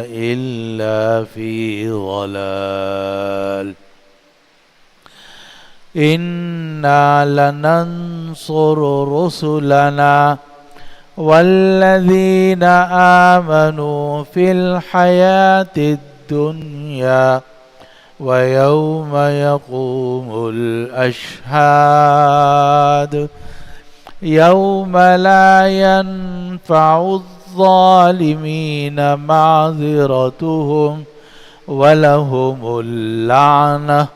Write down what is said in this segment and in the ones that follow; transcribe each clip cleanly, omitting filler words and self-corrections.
إلا في ضلال. إنا لننصر رسلنا والذين آمنوا في الحياة الدنيا ويوم يقوم الأشهاد يوم لا ينفع الظالمين معذرتهم ولهم اللعنة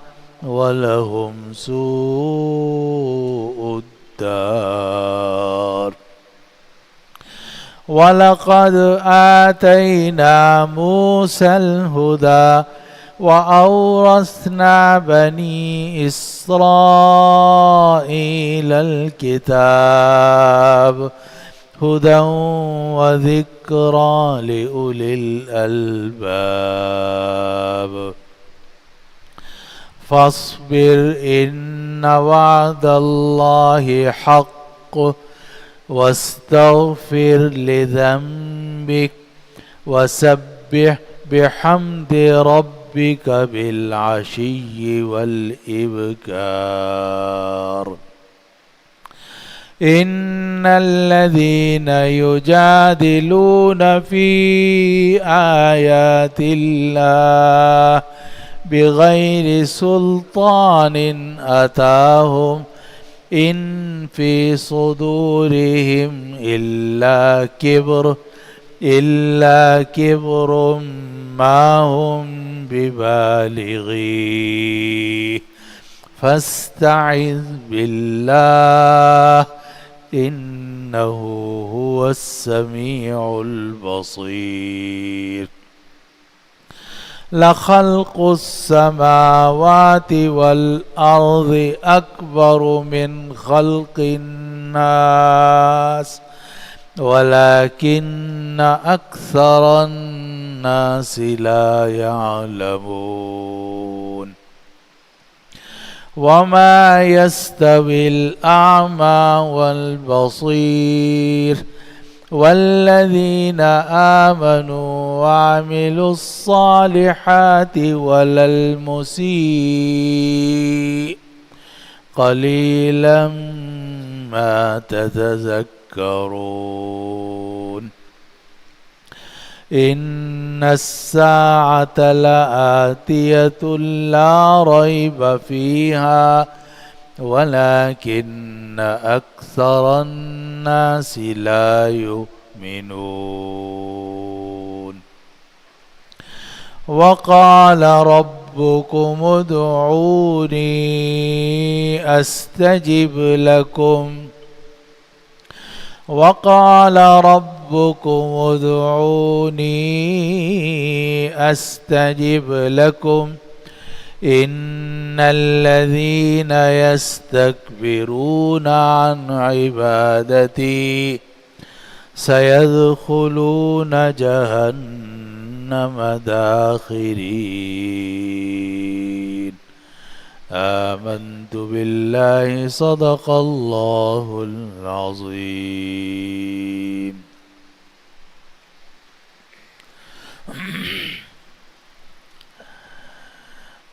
ولهم سوء الدار. ولقد آتينا موسى الهدى وأورثنا بني إسرائيل الكتاب هدى وذكرى لأولي الألباب. فاصبر إن وعد الله حق واستغفر لذنبك وسبح بحمد ربك بالعشي والإبكار. إن الذين يجادلون في آيات الله بغير سلطان أتاهم إن في صدورهم إلا كبر ما هم ببالغيه فاستعذ بالله إنه هو السميع البصير. لخلق السماوات والأرض أكبر من خلق الناس ولكن أكثر الناس لا يعلمون. وما يستوي الأعمى والبصير والذين آمنوا وعملوا الصالحات ولا المسيء قليلا ما تتذكرون. إن الساعة لآتية لا ريب فيها ولكن أكثر الناس لا يؤمنون. وقال ربكم ادعوني أستجب لكم وقال ربكم ادعوني أستجب لكم إن الذين يستكبرون عن عبادتي سيدخلون جهنم داخرين. آمنت بالله صدق الله العظيم.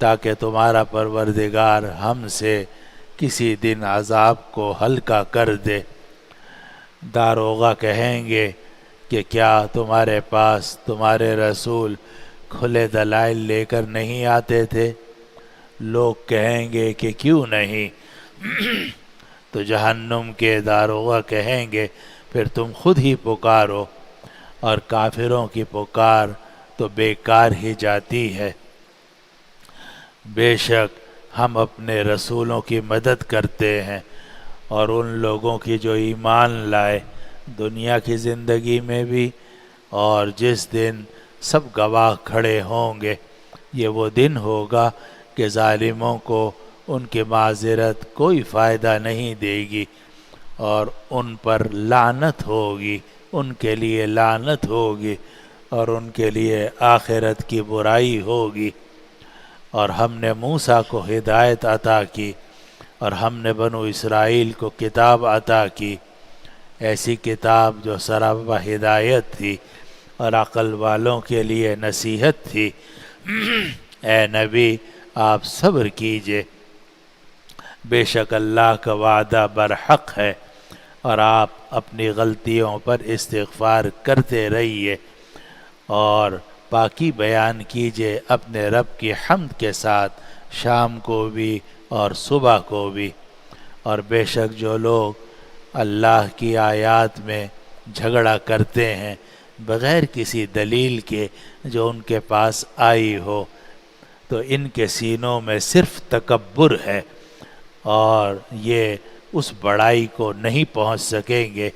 تاکہ تمہارا پروردگار ہم سے کسی دن عذاب کو ہلکا کر دے۔ داروغہ کہیں گے کہ کیا تمہارے پاس تمہارے رسول کھلے دلائل لے کر نہیں آتے تھے؟ لوگ کہیں گے کہ کیوں نہیں؟ تو جہنم کے داروغہ کہیں گے پھر تم خود ہی پکارو، اور کافروں کی پکار تو بیکار ہی جاتی ہے۔ بے شک ہم اپنے رسولوں کی مدد کرتے ہیں اور ان لوگوں کی جو ایمان لائے، دنیا کی زندگی میں بھی اور جس دن سب گواہ کھڑے ہوں گے۔ یہ وہ دن ہوگا کہ ظالموں کو ان کی معذرت کوئی فائدہ نہیں دے گی، اور ان پر لعنت ہوگی، ان کے لیے لعنت ہوگی، اور ان کے لیے آخرت کی برائی ہوگی۔ اور ہم نے موسیٰ کو ہدایت عطا کی، اور ہم نے بنو اسرائیل کو کتاب عطا کی، ایسی کتاب جو سراپا ہدایت تھی اور عقل والوں کے لیے نصیحت تھی۔ اے نبی آپ صبر کیجئے، بے شک اللہ کا وعدہ برحق ہے، اور آپ اپنی غلطیوں پر استغفار کرتے رہیے، اور پاکی بیان کیجئے اپنے رب کی حمد کے ساتھ، شام کو بھی اور صبح کو بھی۔ اور بے شک جو لوگ اللہ کی آیات میں جھگڑا کرتے ہیں بغیر کسی دلیل کے جو ان کے پاس آئی ہو، تو ان کے سینوں میں صرف تکبر ہے، اور یہ اس بڑائی کو نہیں پہنچ سکیں گے۔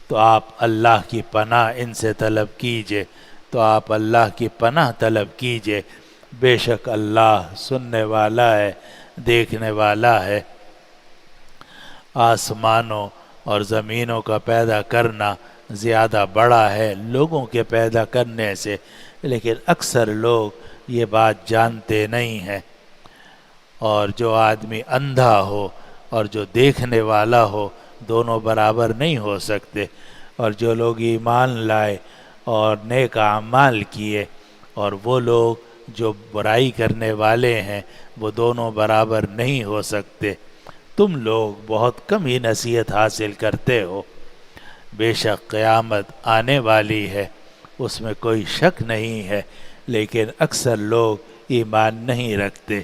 تو آپ اللہ کی پناہ ان سے طلب کیجئے، تو آپ اللہ کی پناہ طلب کیجئے، بے شک اللہ سننے والا ہے، دیکھنے والا ہے۔ آسمانوں اور زمینوں کا پیدا کرنا زیادہ بڑا ہے لوگوں کے پیدا کرنے سے، لیکن اکثر لوگ یہ بات جانتے نہیں ہیں۔ اور جو آدمی اندھا ہو اور جو دیکھنے والا ہو دونوں برابر نہیں ہو سکتے، اور جو لوگ ایمان لائے اور نیک اعمال کیے اور وہ لوگ جو برائی کرنے والے ہیں وہ دونوں برابر نہیں ہو سکتے۔ تم لوگ بہت کم ہی نصیحت حاصل کرتے ہو۔ بے شک قیامت آنے والی ہے، اس میں کوئی شک نہیں ہے، لیکن اکثر لوگ ایمان نہیں رکھتے۔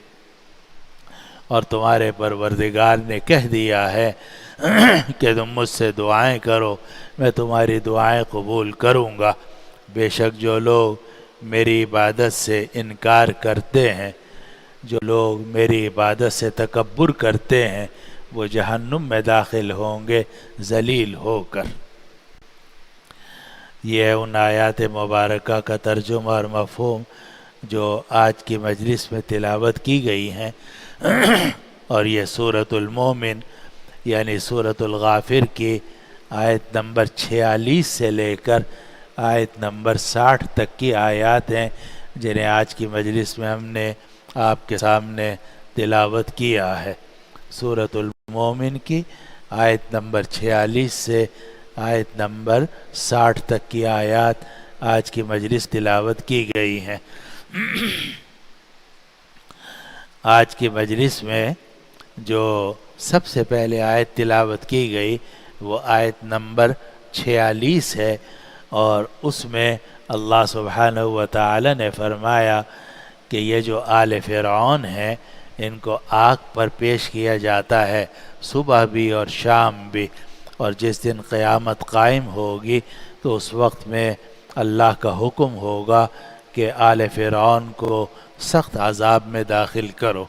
اور تمہارے پروردگار نے کہہ دیا ہے کہ تم مجھ سے دعائیں کرو، میں تمہاری دعائیں قبول کروں گا۔ بے شک جو لوگ میری عبادت سے انکار کرتے ہیں، جو لوگ میری عبادت سے تکبر کرتے ہیں، وہ جہنم میں داخل ہوں گے ذلیل ہو کر۔ یہ ہے ان آیات مبارکہ کا ترجمہ اور مفہوم جو آج کی مجلس میں تلاوت کی گئی ہیں، اور یہ سورۃ المومن یعنی سورۃ الغافر کی آیت نمبر 46 سے لے کر آیت نمبر 60 تک کی آیات ہیں، جنہیں آج کی مجلس میں ہم نے آپ کے سامنے تلاوت کیا ہے۔ سورۃ المومن کی آیت نمبر 46 سے آیت نمبر 60 تک کی آیات آج کی مجلس تلاوت کی گئی ہیں۔ آج کی مجلس میں جو سب سے پہلے آیت تلاوت کی گئی وہ آیت نمبر 46 ہے، اور اس میں اللہ سبحانہ و تعالی نے فرمایا کہ یہ جو آل فرعون ہیں ان کو آگ پر پیش کیا جاتا ہے صبح بھی اور شام بھی، اور جس دن قیامت قائم ہوگی تو اس وقت میں اللہ کا حکم ہوگا کہ آل فرعون کو سخت عذاب میں داخل کرو۔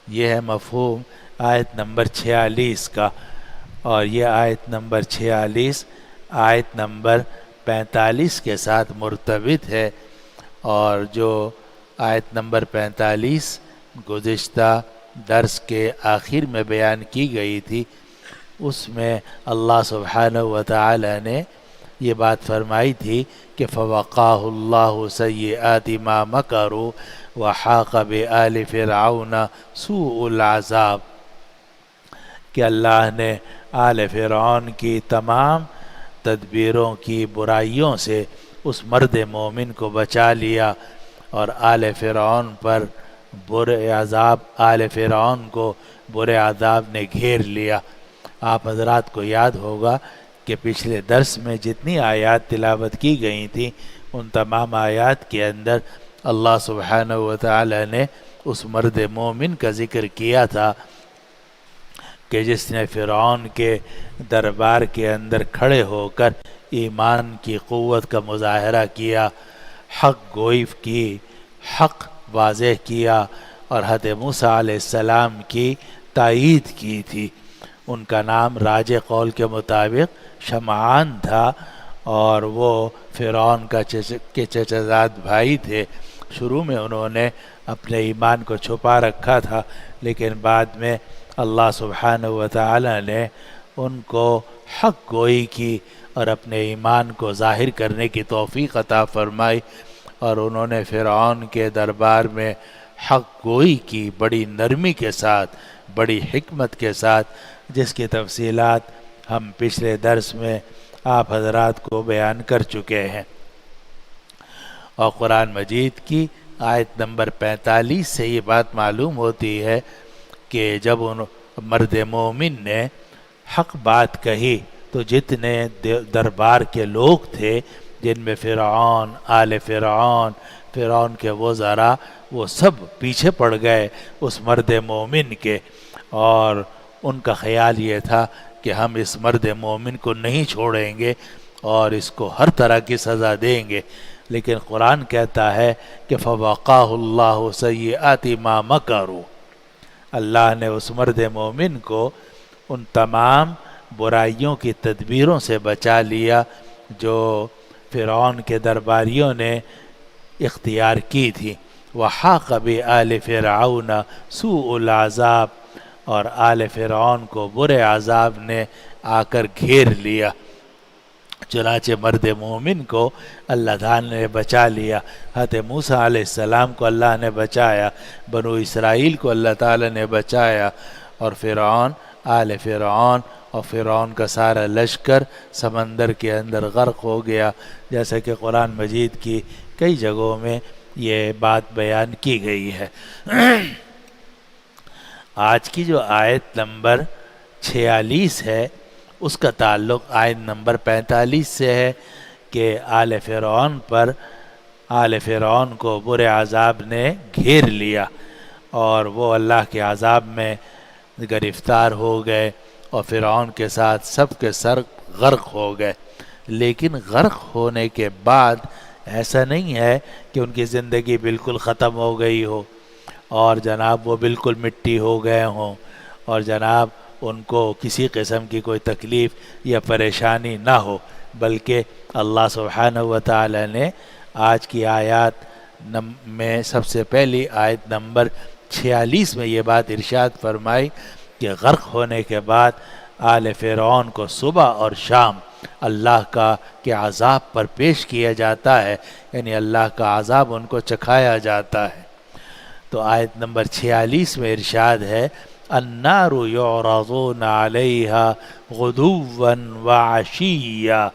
یہ ہے مفہوم آیت نمبر 46 کا، اور یہ آیت نمبر 46 آیت نمبر 45 کے ساتھ مرتبط ہے، اور جو آیت نمبر 45 گزشتہ درس کے آخر میں بیان کی گئی تھی، اس میں اللہ سبحانہ و تعالی نے یہ بات فرمائی تھی کہ فَوَقَاهُ اللَّهُ سَيِّئَاتِ مَا مَكَرُوا وَحَاقَ بِآلِ فِرْعَوْنَ سُوءُ الْعَذَابِ، کہ اللہ نے آل فرعون کی تمام تدبیروں کی برائیوں سے اس مرد مومن کو بچا لیا، اور آل فرعون پر برے عذاب آل فرعون کو برے عذاب نے گھیر لیا۔ آپ حضرات کو یاد ہوگا کہ پچھلے درس میں جتنی آیات تلاوت کی گئی تھیں ان تمام آیات کے اندر اللہ سبحانہ و تعالی نے اس مرد مومن کا ذکر کیا تھا کہ جس نے فرعون کے دربار کے اندر کھڑے ہو کر ایمان کی قوت کا مظاہرہ کیا، حق گوئی کی، حق واضح کیا اور حضرت موسیٰ علیہ السلام کی تائید کی تھی۔ ان کا نام راج قول کے مطابق شمعان تھا اور وہ فرعون کے چچزاد بھائی تھے۔ شروع میں انہوں نے اپنے ایمان کو چھپا رکھا تھا، لیکن بعد میں اللہ سبحانہ و تعالی نے ان کو حق گوئی کی اور اپنے ایمان کو ظاہر کرنے کی توفیق عطا فرمائی، اور انہوں نے فرعون کے دربار میں حق گوئی کی بڑی نرمی کے ساتھ، بڑی حکمت کے ساتھ، جس کی تفصیلات ہم پچھلے درس میں آپ حضرات کو بیان کر چکے ہیں۔ اور قرآن مجید کی آیت نمبر 45 سے یہ بات معلوم ہوتی ہے کہ جب ان مرد مومن نے حق بات کہی تو جتنے دربار کے لوگ تھے، جن میں فرعون، آل فرعون، فرعون کے وزراء، وہ سب پیچھے پڑ گئے اس مرد مومن کے، اور ان کا خیال یہ تھا کہ ہم اس مرد مومن کو نہیں چھوڑیں گے اور اس کو ہر طرح کی سزا دیں گے۔ لیکن قرآن کہتا ہے کہ فَوَقَاهُ اللَّهُ سَيِّئَاتِ مَا مَكَرُوا، اللہ نے اس مرد مومن کو ان تمام برائیوں کی تدبیروں سے بچا لیا جو فرعون کے درباریوں نے اختیار کی تھی۔ وَحَاقَ بِآلِ فِرْعَوْنَ سُوءُ الْعَذَابِ، اور آل فرعون کو برے عذاب نے آ کر گھیر لیا۔ چنانچہ مرد مومن کو اللہ تعالی نے بچا لیا، حضرت موسیٰ علیہ السلام کو اللہ نے بچایا، بنو اسرائیل کو اللہ تعالی نے بچایا، اور فرعون، آل فرعون اور فرعون کا سارا لشکر سمندر کے اندر غرق ہو گیا، جیسا کہ قرآن مجید کی کئی جگہوں میں یہ بات بیان کی گئی ہے۔ آج کی جو آیت نمبر 46 ہے اس کا تعلق آیت نمبر 45 سے ہے کہ آل فرعون کو برے عذاب نے گھیر لیا اور وہ اللہ کے عذاب میں گرفتار ہو گئے، اور فرعون کے ساتھ سب کے سر غرق ہو گئے۔ لیکن غرق ہونے کے بعد ایسا نہیں ہے کہ ان کی زندگی بالکل ختم ہو گئی ہو اور جناب وہ بالکل مٹی ہو گئے ہوں، اور جناب ان کو کسی قسم کی کوئی تکلیف یا پریشانی نہ ہو، بلکہ اللہ سبحانہ و تعالی نے آج کی آیات میں سب سے پہلی آیت نمبر 46 میں یہ بات ارشاد فرمائی کہ غرق ہونے کے بعد آل فرعون کو صبح اور شام اللہ کے عذاب پر پیش کیا جاتا ہے، یعنی اللہ کا عذاب ان کو چکھایا جاتا ہے۔ تو آیت نمبر 46 میں ارشاد ہے النار یعرضون علیہا غدوا وعشیا،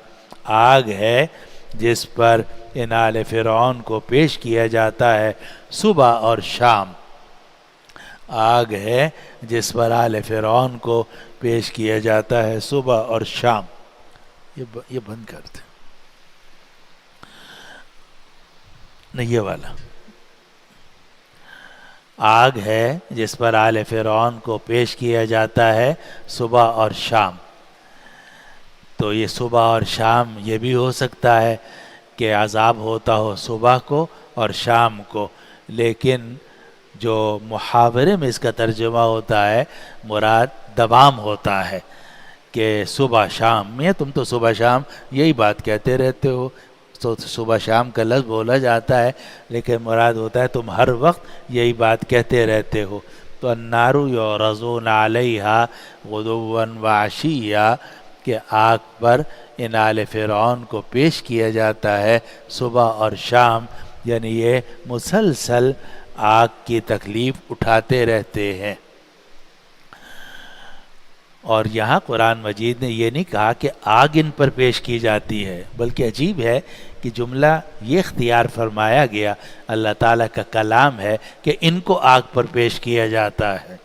آگ ہے جس پر ان آل فرعون کو پیش کیا جاتا ہے صبح اور شام، آگ ہے جس پر آل فرعون کو پیش کیا جاتا ہے صبح اور شام۔ یہ بند کرتے نہیں، یہ والا آگ ہے جس پر آل فرعون کو پیش کیا جاتا ہے صبح اور شام۔ تو یہ صبح اور شام یہ بھی ہو سکتا ہے کہ عذاب ہوتا ہو صبح کو اور شام کو، لیکن جو محاورے میں اس کا ترجمہ ہوتا ہے مراد دوام ہوتا ہے کہ صبح شام میں، تم تو صبح شام یہی بات کہتے رہتے ہو، تو صبح شام کا لفظ بولا جاتا ہے، لیکن مراد ہوتا ہے تم ہر وقت یہی بات کہتے رہتے ہو۔ تو النار یعرضون علیہا غدوا وعشیا، کہ آگ پر ان آل فرعون کو پیش کیا جاتا ہے صبح اور شام، یعنی یہ مسلسل آگ کی تکلیف اٹھاتے رہتے ہیں۔ اور یہاں قرآن مجید نے یہ نہیں کہا کہ آگ ان پر پیش کی جاتی ہے، بلکہ عجیب ہے کہ جملہ یہ اختیار فرمایا گیا، اللہ تعالیٰ کا کلام ہے کہ ان کو آگ پر پیش کیا جاتا ہے۔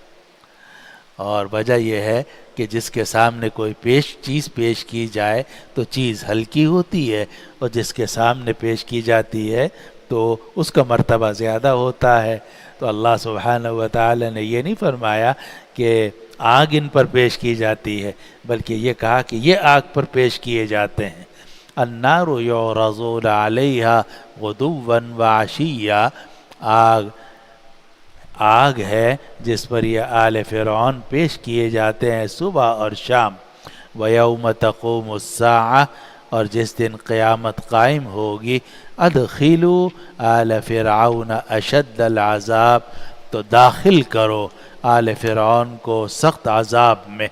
اور وجہ یہ ہے کہ جس کے سامنے کوئی چیز پیش کی جائے تو چیز ہلکی ہوتی ہے، اور جس کے سامنے پیش کی جاتی ہے تو اس کا مرتبہ زیادہ ہوتا ہے۔ تو اللہ سبحانہ و تعالی نے یہ نہیں فرمایا کہ آگ ان پر پیش کی جاتی ہے، بلکہ یہ کہا کہ یہ آگ پر پیش کیے جاتے ہیں۔ النار یعرضون علیہا غدوا وعشیا، آگ ہے جس پر یہ آل فرعون پیش کیے جاتے ہیں صبح اور شام۔ وَيَوْمَ تَقُومُ السَّاعَةُ، اور جس دن قیامت قائم ہوگی، ادخلوا آل فرعون اشد العذاب، تو داخل کرو آل فرعون کو سخت عذاب میں۔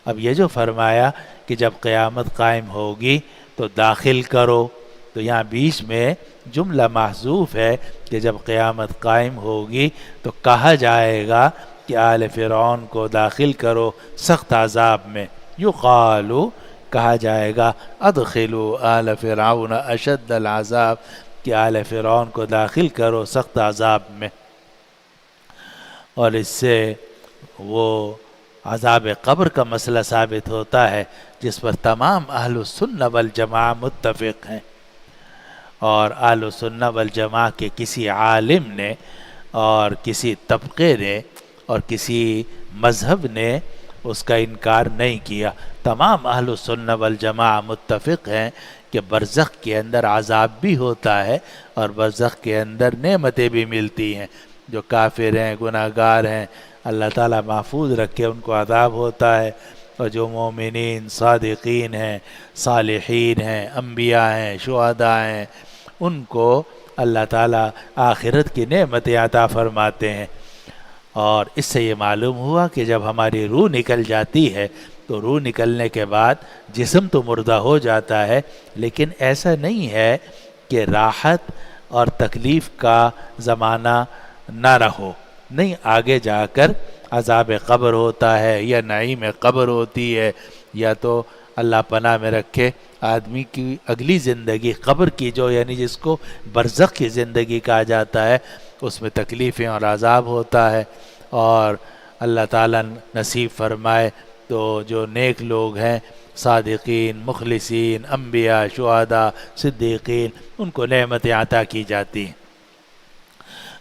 اب یہ جو فرمایا کہ جب قیامت قائم ہوگی تو داخل کرو، تو یہاں بیچ میں جملہ محذوف ہے کہ جب قیامت قائم ہوگی تو کہا جائے گا کہ آل فرعون کو داخل کرو سخت عذاب میں۔ یقالو، کہا جائے گا ادخلوا آل فرعون اشد العذاب، کہ آل فرعون کو داخل کرو سخت عذاب میں۔ اور اس سے وہ عذاب قبر کا مسئلہ ثابت ہوتا ہے جس پر تمام اہل السنہ والجماعہ متفق ہیں، اور اہل السنہ والجماعہ کے کسی عالم نے اور کسی طبقے نے اور کسی مذہب نے اس کا انکار نہیں کیا۔ تمام اہل السنہ والجماعہ متفق ہیں کہ برزخ کے اندر عذاب بھی ہوتا ہے اور برزخ کے اندر نعمتیں بھی ملتی ہیں۔ جو کافر ہیں، گناہ گار ہیں، اللہ تعالیٰ محفوظ رکھے، ان کو عذاب ہوتا ہے، اور جو مومنین، صادقین ہیں، صالحین ہیں، انبیاء ہیں، شہداء ہیں، ان کو اللہ تعالیٰ آخرت کی نعمتیں عطا فرماتے ہیں۔ اور اس سے یہ معلوم ہوا کہ جب ہماری روح نکل جاتی ہے تو روح نکلنے کے بعد جسم تو مردہ ہو جاتا ہے، لیکن ایسا نہیں ہے کہ راحت اور تکلیف کا زمانہ نہ رہو، نہیں، آگے جا کر عذاب قبر ہوتا ہے یا نعیم قبر ہوتی ہے، یا تو اللہ پناہ میں رکھے آدمی کی اگلی زندگی قبر کی، جو یعنی جس کو برزخ کی زندگی کہا جاتا ہے، اس میں تکلیفیں اور عذاب ہوتا ہے۔ اور اللہ تعالیٰ نصیب فرمائے تو جو نیک لوگ ہیں، صادقین، مخلصین، انبیاء، شہداء، صدیقین، ان کو نعمتیں عطا کی جاتی ہیں۔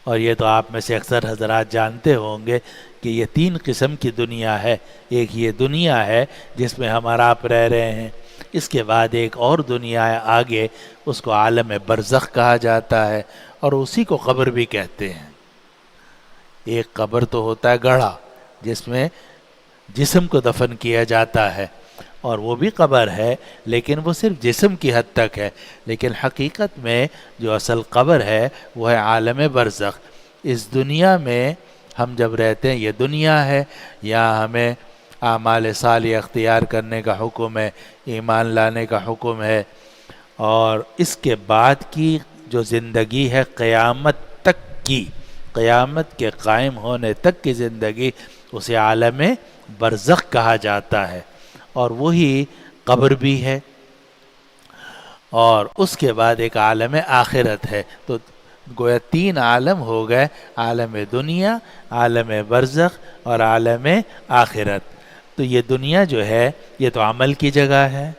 اور یہ تو آپ میں سے اکثر حضرات جانتے ہوں گے کہ یہ 3 قسم کی دنیا ہے۔ ایک یہ دنیا ہے جس میں ہم اور آپ رہ رہے ہیں، اس کے بعد ایک اور دنیا ہے آگے، اس کو عالم برزخ کہا جاتا ہے، اور اسی کو قبر بھی کہتے ہیں۔ ایک قبر تو ہوتا ہے گڑھا جس میں جسم کو دفن کیا جاتا ہے، اور وہ بھی قبر ہے لیکن وہ صرف جسم کی حد تک ہے، لیکن حقیقت میں جو اصل قبر ہے وہ ہے عالم برزخ۔ اس دنیا میں ہم جب رہتے ہیں، یہ دنیا ہے، یہاں ہمیں اعمال صالح اختیار کرنے کا حکم ہے، ایمان لانے کا حکم ہے، اور اس کے بعد کی جو زندگی ہے قیامت تک کی، قیامت کے قائم ہونے تک کی زندگی، اسے عالم برزخ کہا جاتا ہے، اور وہی قبر بھی ہے۔ اور اس کے بعد ایک عالم آخرت ہے۔ تو گویا 3 عالم ہو گئے، عالم دنیا، عالم برزخ اور عالم آخرت۔ تو یہ دنیا جو ہے یہ تو عمل کی جگہ ہے۔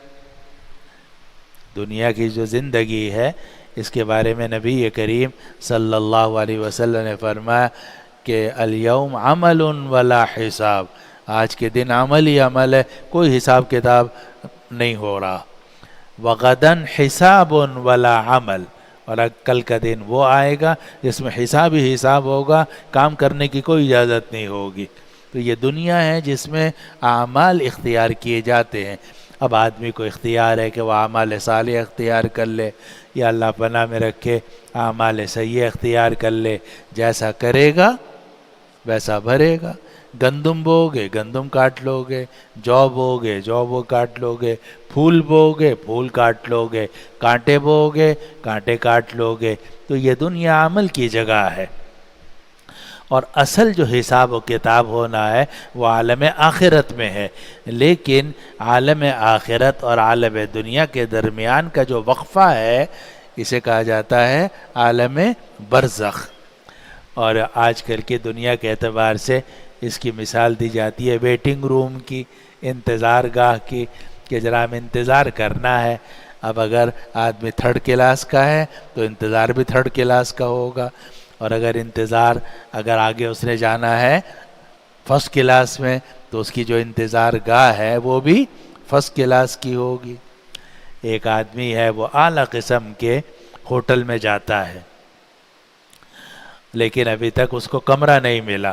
دنیا کی جو زندگی ہے اس کے بارے میں نبی کریم صلی اللہ علیہ وسلم نے فرمایا کہ الیوم عمل ولا حساب، آج کے دن عمل ہی عمل ہے، کوئی حساب کتاب نہیں ہو رہا۔ وغدن حساب ولا عمل، اور کل کا دن وہ آئے گا جس میں حساب ہی حساب ہوگا، کام کرنے کی کوئی اجازت نہیں ہوگی۔ تو یہ دنیا ہے جس میں اعمال اختیار کیے جاتے ہیں۔ اب آدمی کو اختیار ہے کہ وہ اعمال صالح اختیار کر لے، یا اللہ پناہ میں رکھے اعمال سیئہ اختیار کر لے، جیسا کرے گا ویسا بھرے گا۔ گندم بوگے گندم کاٹ لو گے، جو بوگے جو کاٹ لو گے، پھول بوگے پھول کاٹ لو گے، کانٹے بوگے کانٹے کاٹ لو گے۔ تو یہ دنیا عمل کی جگہ ہے، اور اصل جو حساب و کتاب ہونا ہے وہ عالم آخرت میں ہے. لیکن عالم آخرت اور عالم دنیا کے درمیان کا جو وقفہ ہے اسے کہا جاتا ہے عالم برزخ. اور آج کل کی دنیا کے اعتبار سے اس کی مثال دی جاتی ہے ویٹنگ روم کی، انتظار گاہ کی، کہ جناب انتظار کرنا ہے. اب اگر آدمی تھرڈ کلاس کا ہے تو انتظار بھی تھرڈ کلاس کا ہوگا، اور اگر آگے اس نے جانا ہے فرسٹ کلاس میں تو اس کی جو انتظار گاہ ہے وہ بھی فرسٹ کلاس کی ہوگی. ایک آدمی ہے وہ اعلیٰ قسم کے ہوٹل میں جاتا ہے لیکن ابھی تک اس کو کمرہ نہیں ملا،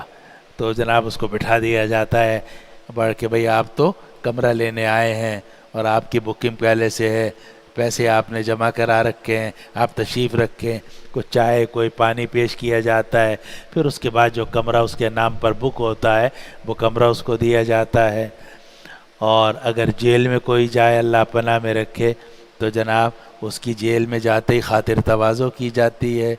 تو جناب اس کو بٹھا دیا جاتا ہے بڑھ کے، بھئی آپ تو کمرہ لینے آئے ہیں اور آپ کی بکنگ پہلے سے ہے، پیسے آپ نے جمع کرا رکھے ہیں، آپ تشریف رکھیں. کچھ چائے کوئی پانی پیش کیا جاتا ہے، پھر اس کے بعد جو کمرہ اس کے نام پر بک ہوتا ہے وہ کمرہ اس کو دیا جاتا ہے. اور اگر جیل میں کوئی جائے اللہ پناہ میں رکھے تو جناب اس کی جیل میں جاتے ہی خاطر تواضع کی جاتی ہے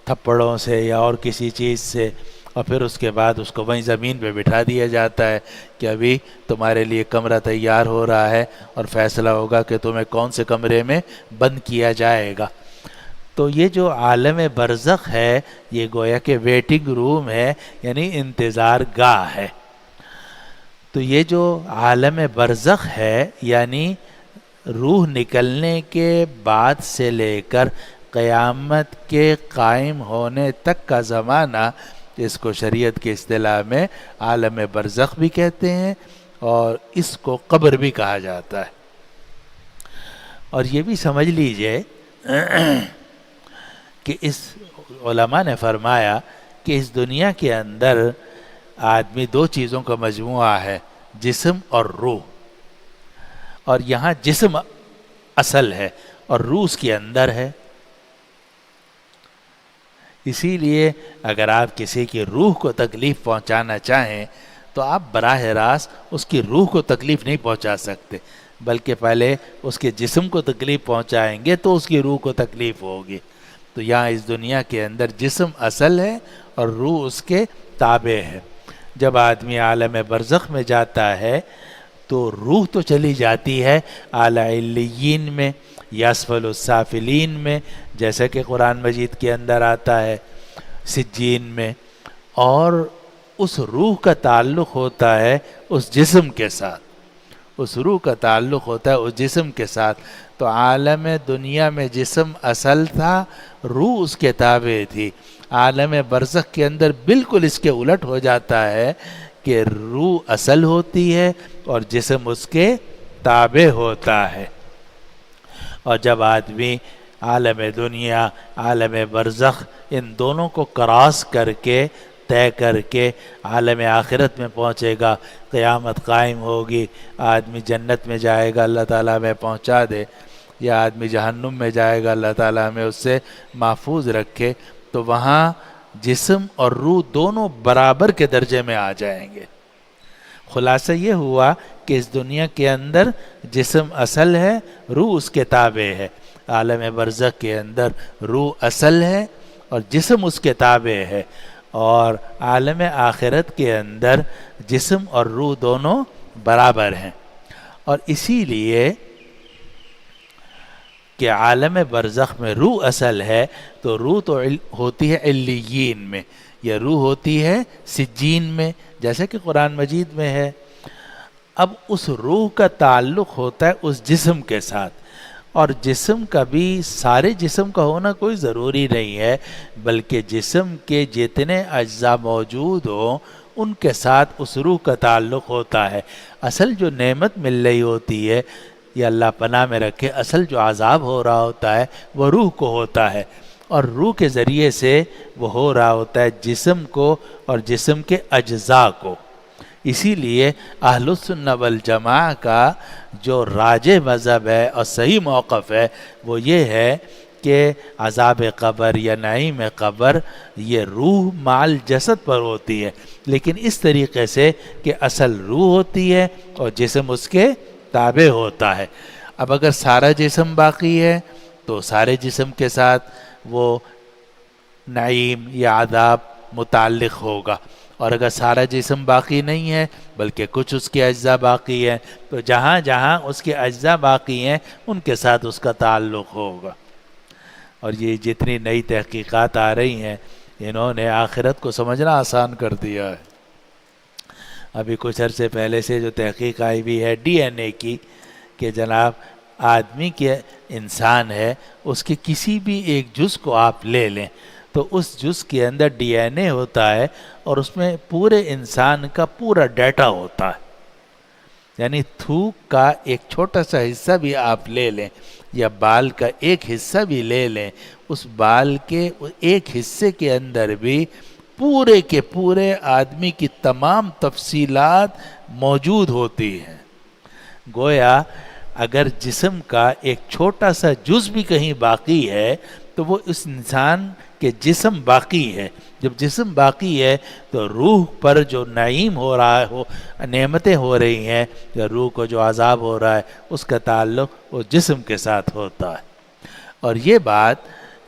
تھپڑوں سے یا اور کسی چیز سے، اور پھر اس کے بعد اس کو وہیں زمین پہ بٹھا دیا جاتا ہے کہ ابھی تمہارے لیے کمرہ تیار ہو رہا ہے اور فیصلہ ہوگا کہ تمہیں کون سے کمرے میں بند کیا جائے گا. تو یہ جو عالم برزخ ہے یہ گویا کہ ویٹنگ روم ہے، یعنی انتظار گاہ ہے. تو یہ جو عالم برزخ ہے یعنی روح نکلنے کے بعد سے لے کر قیامت کے قائم ہونے تک کا زمانہ، اس کو شریعت کی اصطلاح میں عالم برزخ بھی کہتے ہیں اور اس کو قبر بھی کہا جاتا ہے. اور یہ بھی سمجھ لیجئے کہ اس علماء نے فرمایا کہ اس دنیا کے اندر آدمی دو چیزوں کا مجموعہ ہے، جسم اور روح. اور یہاں جسم اصل ہے اور روح اس کے اندر ہے. اسی لیے اگر آپ کسی کی روح کو تکلیف پہنچانا چاہیں تو آپ براہ راست اس کی روح کو تکلیف نہیں پہنچا سکتے، بلکہ پہلے اس کے جسم کو تکلیف پہنچائیں گے تو اس کی روح کو تکلیف ہوگی. تو یہاں اس دنیا کے اندر جسم اصل ہے اور روح اس کے تابع ہے. جب آدمی عالم برزخ میں جاتا ہے تو روح تو چلی جاتی ہے اعلی علیین میں یا اسفل السافلین میں، جیسا کہ قرآن مجید کے اندر آتا ہے سجین میں، اور اس روح کا تعلق ہوتا ہے اس جسم کے ساتھ، اس روح کا تعلق ہوتا ہے اس جسم کے ساتھ. تو عالم دنیا میں جسم اصل تھا، روح اس کے تابع تھی. عالم برزخ کے اندر بالکل اس کے الٹ ہو جاتا ہے کہ روح اصل ہوتی ہے اور جسم اس کے تابع ہوتا ہے. اور جب آدمی عالم دنیا عالم برزخ ان دونوں کو کراس کر کے طے کر کے عالم آخرت میں پہنچے گا، قیامت قائم ہوگی، آدمی جنت میں جائے گا اللہ تعالیٰ میں پہنچا دے، یا آدمی جہنم میں جائے گا اللہ تعالیٰ میں اس سے محفوظ رکھے، تو وہاں جسم اور روح دونوں برابر کے درجے میں آ جائیں گے. خلاصہ یہ ہوا کہ اس دنیا کے اندر جسم اصل ہے، روح اس کے تابع ہے. عالم برزخ کے اندر روح اصل ہے اور جسم اس کے تابع ہے، اور عالم آخرت کے اندر جسم اور روح دونوں برابر ہیں. اور اسی لیے کہ عالم برزخ میں روح اصل ہے تو روح تو ہوتی ہے علیین میں، یا روح ہوتی ہے سجین میں، جیسا کہ قرآن مجید میں ہے. اب اس روح کا تعلق ہوتا ہے اس جسم کے ساتھ، اور جسم کا بھی سارے جسم کا ہونا کوئی ضروری نہیں ہے، بلکہ جسم کے جتنے اجزاء موجود ہوں ان کے ساتھ اس روح کا تعلق ہوتا ہے. اصل جو نعمت مل رہی ہوتی ہے، یا اللہ پناہ میں رکھے، اصل جو عذاب ہو رہا ہوتا ہے وہ روح کو ہوتا ہے، اور روح کے ذریعے سے وہ ہو رہا ہوتا ہے جسم کو اور جسم کے اجزاء کو. اسی لیے اہل السنہ والجماعہ کا جو راجح مذہب ہے اور صحیح موقف ہے وہ یہ ہے کہ عذاب قبر یا نعیم قبر یہ روح مال جسد پر ہوتی ہے، لیکن اس طریقے سے کہ اصل روح ہوتی ہے اور جسم اس کے تابع ہوتا ہے. اب اگر سارا جسم باقی ہے تو سارے جسم کے ساتھ وہ نعیم یا عذاب متعلق ہوگا، اور اگر سارا جسم باقی نہیں ہے بلکہ کچھ اس کے اجزاء باقی ہیں تو جہاں جہاں اس کے اجزاء باقی ہیں ان کے ساتھ اس کا تعلق ہوگا۔ اور یہ جتنی نئی تحقیقات آ رہی ہیں انہوں نے آخرت کو سمجھنا آسان کر دیا ہے۔ ابھی کچھ عرصے پہلے سے جو تحقیق آئی ہوئی ہے ڈی این اے کی، کہ جناب آدمی کے انسان ہے اس کے کسی بھی ایک جز کو آپ لے لیں تو اس جز کے اندر ڈی این اے ہوتا ہے اور اس میں پورے انسان کا پورا ڈیٹا ہوتا ہے۔ یعنی تھوک کا ایک چھوٹا سا حصہ بھی آپ لے لیں یا بال کا ایک حصہ بھی لے لیں، اس بال کے ایک حصے کے اندر بھی پورے کے پورے آدمی کی تمام تفصیلات موجود ہوتی ہیں۔ گویا اگر جسم کا ایک چھوٹا سا جز بھی کہیں باقی ہے تو وہ اس انسان کے جسم باقی ہے۔ جب جسم باقی ہے تو روح پر جو نعیم ہو رہا ہے، نعمتیں ہو رہی ہیں، یا روح کو جو عذاب ہو رہا ہے اس کا تعلق وہ جسم کے ساتھ ہوتا ہے۔ اور یہ بات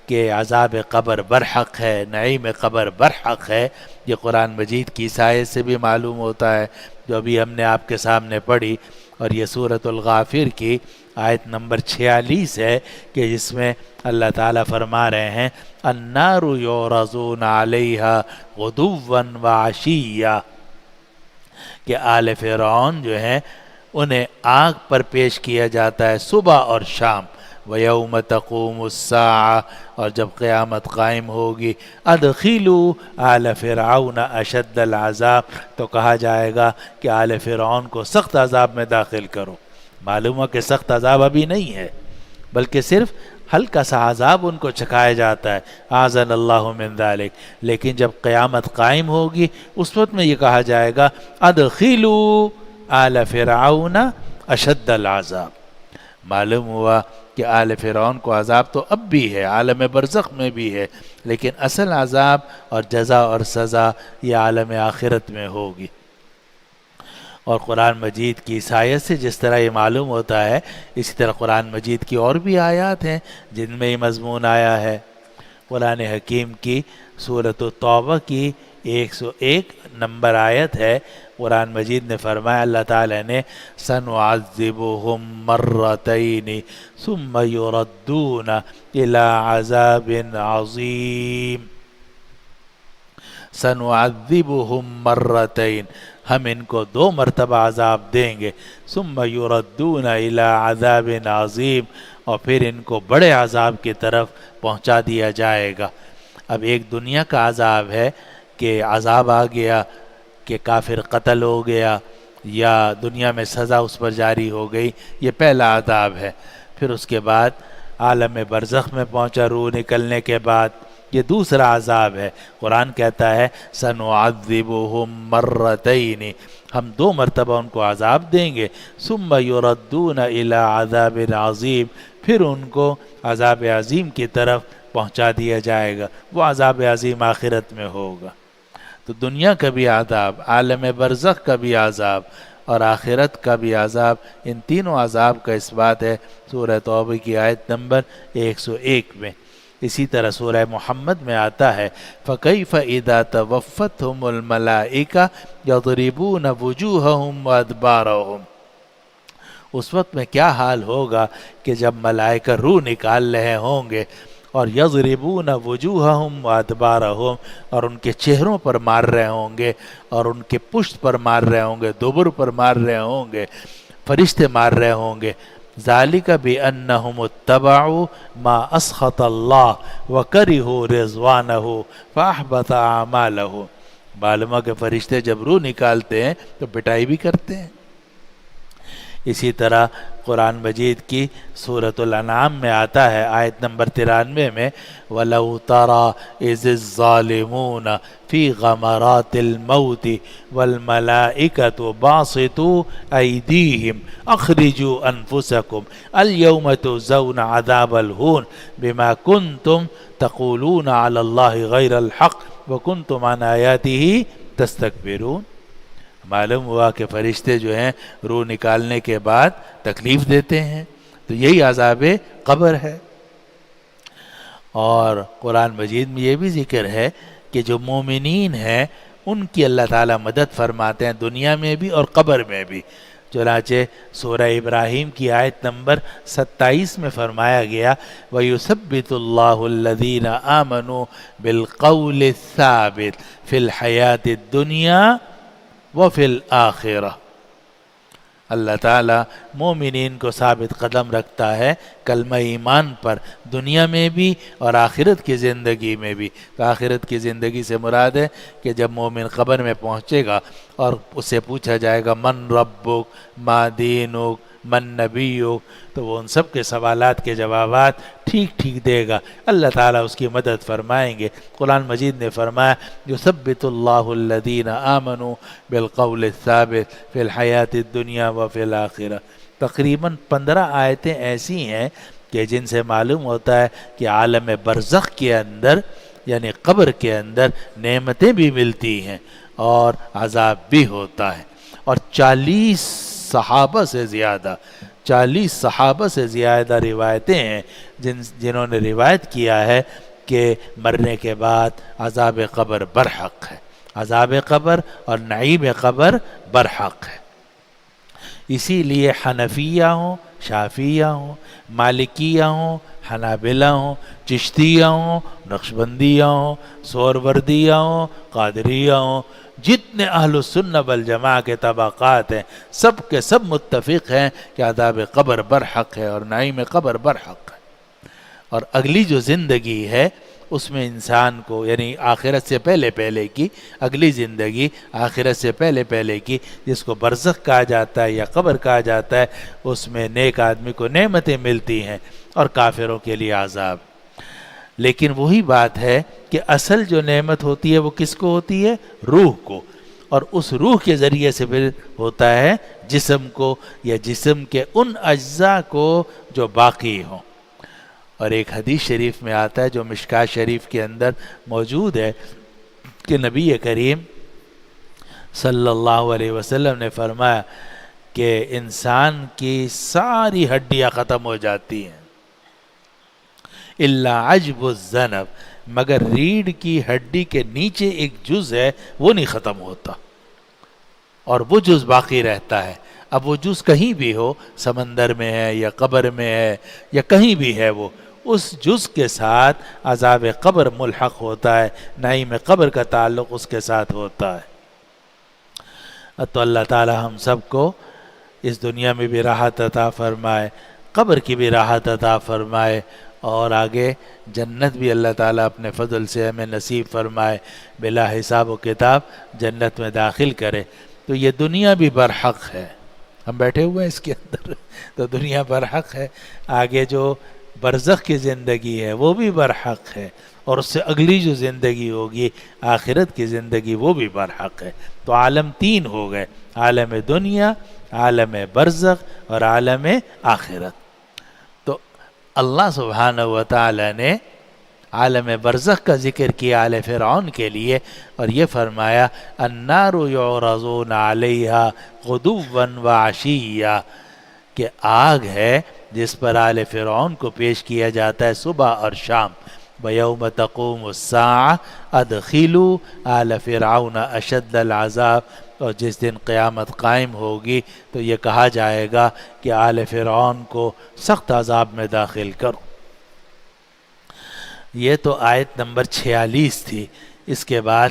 کہ عذاب قبر برحق ہے، نعیم قبر برحق ہے، یہ قرآن مجید کی آیت سے بھی معلوم ہوتا ہے جو ابھی ہم نے آپ کے سامنے پڑھی، اور یہ سورۃ الغافر کی آیت نمبر 46 ہے کہ جس میں اللہ تعالیٰ فرما رہے ہیں النار یعرضون علیہا غدوا وعشیا، کہ آل فرعون جو ہیں انہیں آگ پر پیش کیا جاتا ہے صبح اور شام۔ وَيَوْمَ تَقُومُ السَّاعَةُ، اور جب قیامت قائم ہوگی ادخلوا آل فرعون اشد العذاب، تو کہا جائے گا کہ آل فرعون کو سخت عذاب میں داخل کرو۔ معلوم ہے کہ سخت عذاب ابھی نہیں ہے بلکہ صرف ہلکا سا عذاب ان کو چکھایا جاتا ہے، اعاذنا اللہ من ذلک، لیکن جب قیامت قائم ہوگی اس وقت میں یہ کہا جائے گا ادخلوا آل فرعون اشد العذاب۔ معلوم ہوا کہ آل فرعون کو عذاب تو اب بھی ہے، عالم برزخ میں بھی ہے، لیکن اصل عذاب اور جزا اور سزا یہ عالم آخرت میں ہوگی۔ اور قرآن مجید کی آیت سے جس طرح یہ معلوم ہوتا ہے اسی طرح قرآن مجید کی اور بھی آیات ہیں جن میں یہ مضمون آیا ہے۔ قرآن حکیم کی سورۃ التوبہ کی 101 نمبر آیت ہے، قرآن مجید نے فرمایا، اللہ تعالیٰ نے سنعذبهم مرتين ثم يردون الى عذاب عظیم، سنعذبهم مرتين، ہم ان کو 2 مرتبہ عذاب دیں گے، ثم يردون الى عذاب عظیم، اور پھر ان کو بڑے عذاب کی طرف پہنچا دیا جائے گا۔ اب ایک دنیا کا عذاب ہے کہ عذاب آ گیا کہ کافر قتل ہو گیا یا دنیا میں سزا اس پر جاری ہو گئی، یہ پہلا عذاب ہے۔ پھر اس کے بعد عالم برزخ میں پہنچا روح نکلنے کے بعد، یہ دوسرا عذاب ہے۔ قرآن کہتا ہے سنعذبهم مرتين، ہم 2 مرتبہ ان کو عذاب دیں گے، ثم يردون الى عذاب عظیم، پھر ان کو عذاب عظیم کی طرف پہنچا دیا جائے گا، وہ عذاب عظیم آخرت میں ہوگا۔ تو دنیا کا بھی عذاب، عالم برزخ کا بھی عذاب اور آخرت کا بھی عذاب، ان تینوں عذاب کا اس بات ہے سورہ توبہ کی آیت نمبر 101 میں۔ اسی طرح سورہ محمد میں آتا ہے فَكَيْفَ إِذَا تَوَفَّتْهُمُ الْمَلَائِكَةُ يَضْرِبُونَ وُجُوهَهُمْ وَأَدْبَارَهُمْ، اس وقت میں کیا حال ہوگا کہ جب ملائکہ روح نکال رہے ہوں گے اور یضربون وجوہہم وادبارہم، اور ان کے چہروں پر مار رہے ہوں گے اور ان کے پشت پر مار رہے ہوں گے، دبر پر مار رہے ہوں گے، فرشتے مار رہے ہوں گے۔ ذالک بأنہم اتبعوا ما اسخط اللہ وکرہوا رضوانہ فاحبط اعمالہم، معلوم ہے کہ فرشتے جب روح نکالتے ہیں تو پٹائی بھی کرتے ہیں۔ اسی طرح قرآن مجید کی سورۃ الانعام میں آتا ہے آیت نمبر 93 میں وَلَوْ تَرَى إِذِ الظَّالِمُونَ فِي غَمَرَاتِ الْمَوْتِ وَالْمَلَائِكَةُ بَاسِطُو أَيْدِيهِمْ أَخْرِجُوا أَنفُسَكُمْ الْيَوْمَ تُجْزَوْنَ عَذَابَ الْهُونِ بِمَا كُنْتُمْ تَقُولُونَ عَلَى اللَّهِ غَيْرَ الْحَقِّ وَكُنْتُمْ عَنْ آيَاتِهِ تَسْتَكْبِرُونَ۔ معلوم ہوا کہ فرشتے جو ہیں روح نکالنے کے بعد تکلیف دیتے ہیں، تو یہی عذاب قبر ہے۔ اور قرآن مجید میں یہ بھی ذکر ہے کہ جو مومنین ہیں ان کی اللہ تعالیٰ مدد فرماتے ہیں دنیا میں بھی اور قبر میں بھی۔ چنانچہ سورہ ابراہیم کی آیت نمبر 27 میں فرمایا گیا وَيُثَبِّتُ اللَّهُ الَّذِينَ آمَنُوا بِالْقَوْلِ الثَّابِتِ فِي الْحَيَاةِ الدُّنْيَا وَفِي الْآخِرَةِ۔ اللہ تعالیٰ مومنین کو ثابت قدم رکھتا ہے کلمہ ایمان پر دنیا میں بھی اور آخرت کی زندگی میں بھی۔ تو آخرت کی زندگی سے مراد ہے کہ جب مومن قبر میں پہنچے گا اور اس سے پوچھا جائے گا من ربک ما دینک من نبیک، تو وہ ان سب کے سوالات کے جوابات ٹھیک ٹھیک دے گا، اللہ تعالیٰ اس کی مدد فرمائیں گے۔ قرآن مجید نے فرمایا یثبت اللہ الذین آمنوا بالقول الثابت فی الحیات الدنیا وفی الآخرہ۔ تقریباً 15 آیتیں ایسی ہیں کہ جن سے معلوم ہوتا ہے کہ عالم برزخ کے اندر یعنی قبر کے اندر نعمتیں بھی ملتی ہیں اور عذاب بھی ہوتا ہے۔ اور 40 صحابہ سے زیادہ روایتیں ہیں جنہوں نے روایت کیا ہے کہ مرنے کے بعد عذاب قبر برحق ہے، عذاب قبر اور نعیم قبر برحق ہے۔ اسی لیے حنفیہ ہوں، شافیہ ہوں، مالکیہ ہوں، حنابلہ ہوں، چشتیہ ہوں، نقشبندیہ ہوں، سہروردیہ ہوں، قادریہ ہوں، جتنے اہل السنہ والجماعہ کے طبقات ہیں سب کے سب متفق ہیں کہ عذاب قبر برحق ہے اور نعیم قبر برحق ہے۔ اور اگلی جو زندگی ہے اس میں انسان کو یعنی آخرت سے پہلے کی اگلی زندگی، آخرت سے پہلے کی، جس کو برزخ کہا جاتا ہے یا قبر کہا جاتا ہے، اس میں نیک آدمی کو نعمتیں ملتی ہیں اور کافروں کے لیے عذاب۔ لیکن وہی بات ہے کہ اصل جو نعمت ہوتی ہے وہ کس کو ہوتی ہے؟ روح کو، اور اس روح کے ذریعے سے پھر ہوتا ہے جسم کو یا جسم کے ان اجزاء کو جو باقی ہوں۔ اور ایک حدیث شریف میں آتا ہے جو مشکات شریف کے اندر موجود ہے کہ نبی کریم صلی اللہ علیہ وسلم نے فرمایا کہ انسان کی ساری ہڈیاں ختم ہو جاتی ہیں الا عجب الذنب، مگر ریڑھ کی ہڈی کے نیچے ایک جز ہے وہ نہیں ختم ہوتا اور وہ جز باقی رہتا ہے۔ اب وہ جز کہیں بھی ہو، سمندر میں ہے یا قبر میں ہے یا کہیں بھی ہے، وہ اس جز کے ساتھ عذاب قبر ملحق ہوتا ہے، نعیم قبر کا تعلق اس کے ساتھ ہوتا ہے۔ تو اللہ تعالی ہم سب کو اس دنیا میں بھی راحت عطا فرمائے، قبر کی بھی راحت عطا فرمائے، اور آگے جنت بھی اللہ تعالیٰ اپنے فضل سے ہمیں نصیب فرمائے، بلا حساب و کتاب جنت میں داخل کرے۔ تو یہ دنیا بھی برحق ہے، ہم بیٹھے ہوئے ہیں اس کے اندر، تو دنیا برحق ہے، آگے جو برزخ کی زندگی ہے وہ بھی برحق ہے، اور اس سے اگلی جو زندگی ہوگی آخرت کی زندگی وہ بھی برحق ہے۔ تو عالم 3 ہو گئے، عالم دنیا، عالم برزخ اور عالم آخرت۔ تو اللہ سبحانہ و تعالی نے عالم برزخ کا ذکر کیا آل فرعون کے لیے، اور یہ فرمایا النار یعرضون علیہا غدوا وعشیا، کہ آگ ہے جس پر آل فرعون کو پیش کیا جاتا ہے صبح اور شام۔ وَيَوْمَ تَقُومُ السَّاعَةُ أَدْخِلُوا آلَ فِرْعَوْنَ أَشَدَّ الْعَذَابِ، اور جس دن قیامت قائم ہوگی تو یہ کہا جائے گا کہ آل فرعون کو سخت عذاب میں داخل کرو۔ یہ تو آیت نمبر 46 تھی۔ اس کے بعد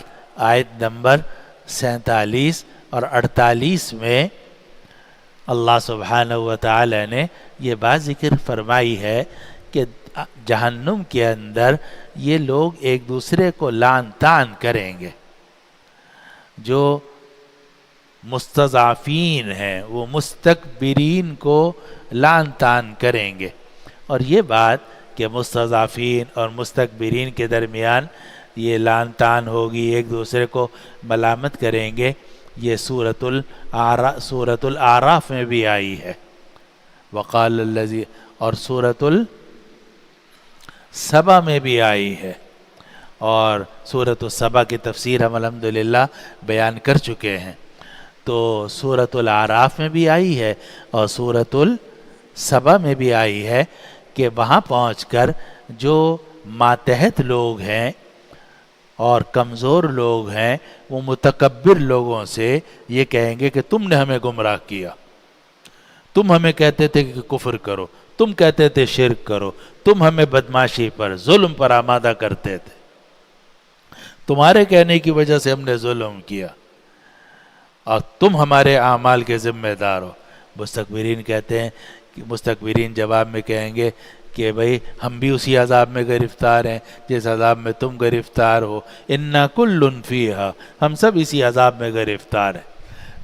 آیت نمبر 47 اور 48 میں اللہ سبحانہ و تعالی نے یہ بات ذکر فرمائی ہے کہ جہنم کے اندر یہ لوگ ایک دوسرے کو لعن طعن کریں گے، جو مستضعفین ہیں وہ مستکبرین کو لعن طعن کریں گے۔ اور یہ بات کہ مستضعفین اور مستکبرین کے درمیان یہ لعن طعن ہوگی، ایک دوسرے کو ملامت کریں گے، یہ سورۃ الاعراف میں بھی آئی ہے، وقال الذی، اور سورۃ السبا میں بھی آئی ہے، اور سورۃ السبا کی تفسیر ہم الحمدللہ بیان کر چکے ہیں۔ تو سورۃ الاعراف میں بھی آئی ہے اور سورۃ السبا میں بھی آئی ہے کہ وہاں پہنچ کر جو ماتحت لوگ ہیں اور کمزور لوگ ہیں وہ متکبر لوگوں سے یہ کہیں گے کہ تم نے ہمیں گمراہ کیا، تم ہمیں کہتے تھے کہ کفر کرو، تم کہتے تھے شرک کرو، تم ہمیں بدمعاشی پر ظلم پر آمادہ کرتے تھے، تمہارے کہنے کی وجہ سے ہم نے ظلم کیا اور تم ہمارے اعمال کے ذمہ دار ہو۔ مستکبرین کہتے ہیں کہ مستکبرین جواب میں کہیں گے کہ بھئی ہم بھی اسی عذاب میں گرفتار ہیں جس عذاب میں تم گرفتار ہو، اِنَّا كُلٌّ فِيهَا، ہم سب اسی عذاب میں گرفتار ہیں۔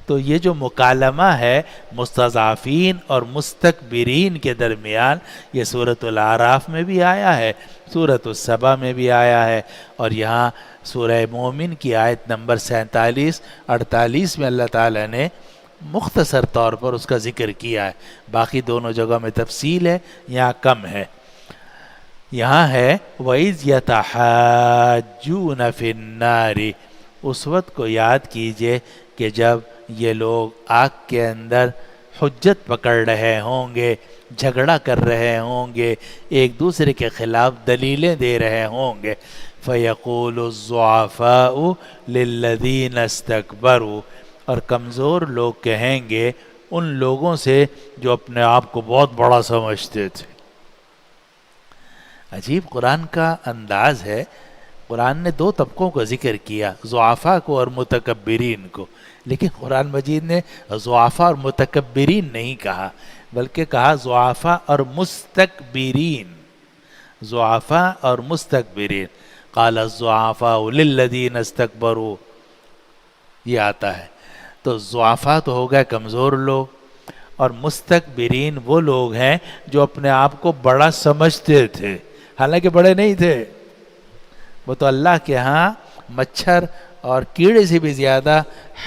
تو یہ جو مکالمہ ہے مستضعفین اور مستکبرین کے درمیان، یہ سورۃ الاعراف میں بھی آیا ہے، سورۃ السبا میں بھی آیا ہے، اور یہاں سورہ مومن کی آیت نمبر 47-48 میں اللہ تعالیٰ نے مختصر طور پر اس کا ذکر کیا ہے۔ باقی دونوں جگہ میں تفصیل ہے، یہاں کم ہے۔ یہاں ہے وَإِذْ يَتَحَاجُّونَ فِي النَّارِ، اس وقت کو یاد کیجئے کہ جب یہ لوگ آگ کے اندر حجت پکڑ رہے ہوں گے، جھگڑا کر رہے ہوں گے، ایک دوسرے کے خلاف دلیلیں دے رہے ہوں گے۔ فَيَقُولُ الضُّعَفَاءُ لِلَّذِينَ اسْتَكْبَرُوا، اور کمزور لوگ کہیں گے ان لوگوں سے جو اپنے آپ کو بہت بڑا سمجھتے تھے۔ عجیب قرآن کا انداز ہے، قرآن نے دو طبقوں کا ذکر کیا، ضعفاء کو اور متکبرین کو، لیکن قرآن مجید نے ضعفاء اور متکبرین نہیں کہا، بلکہ کہا ضعفاء اور مستکبرین، ضعفاء اور مستکبرین۔ قال الضعفاء للذین استکبروا، یہ آتا ہے۔ تو ضعفاء تو ہو گئے کمزور لوگ، اور مستکبرین وہ لوگ ہیں جو اپنے آپ کو بڑا سمجھتے تھے، حالانکہ بڑے نہیں تھے، وہ تو اللہ کے ہاں مچھر اور کیڑے سے بھی زیادہ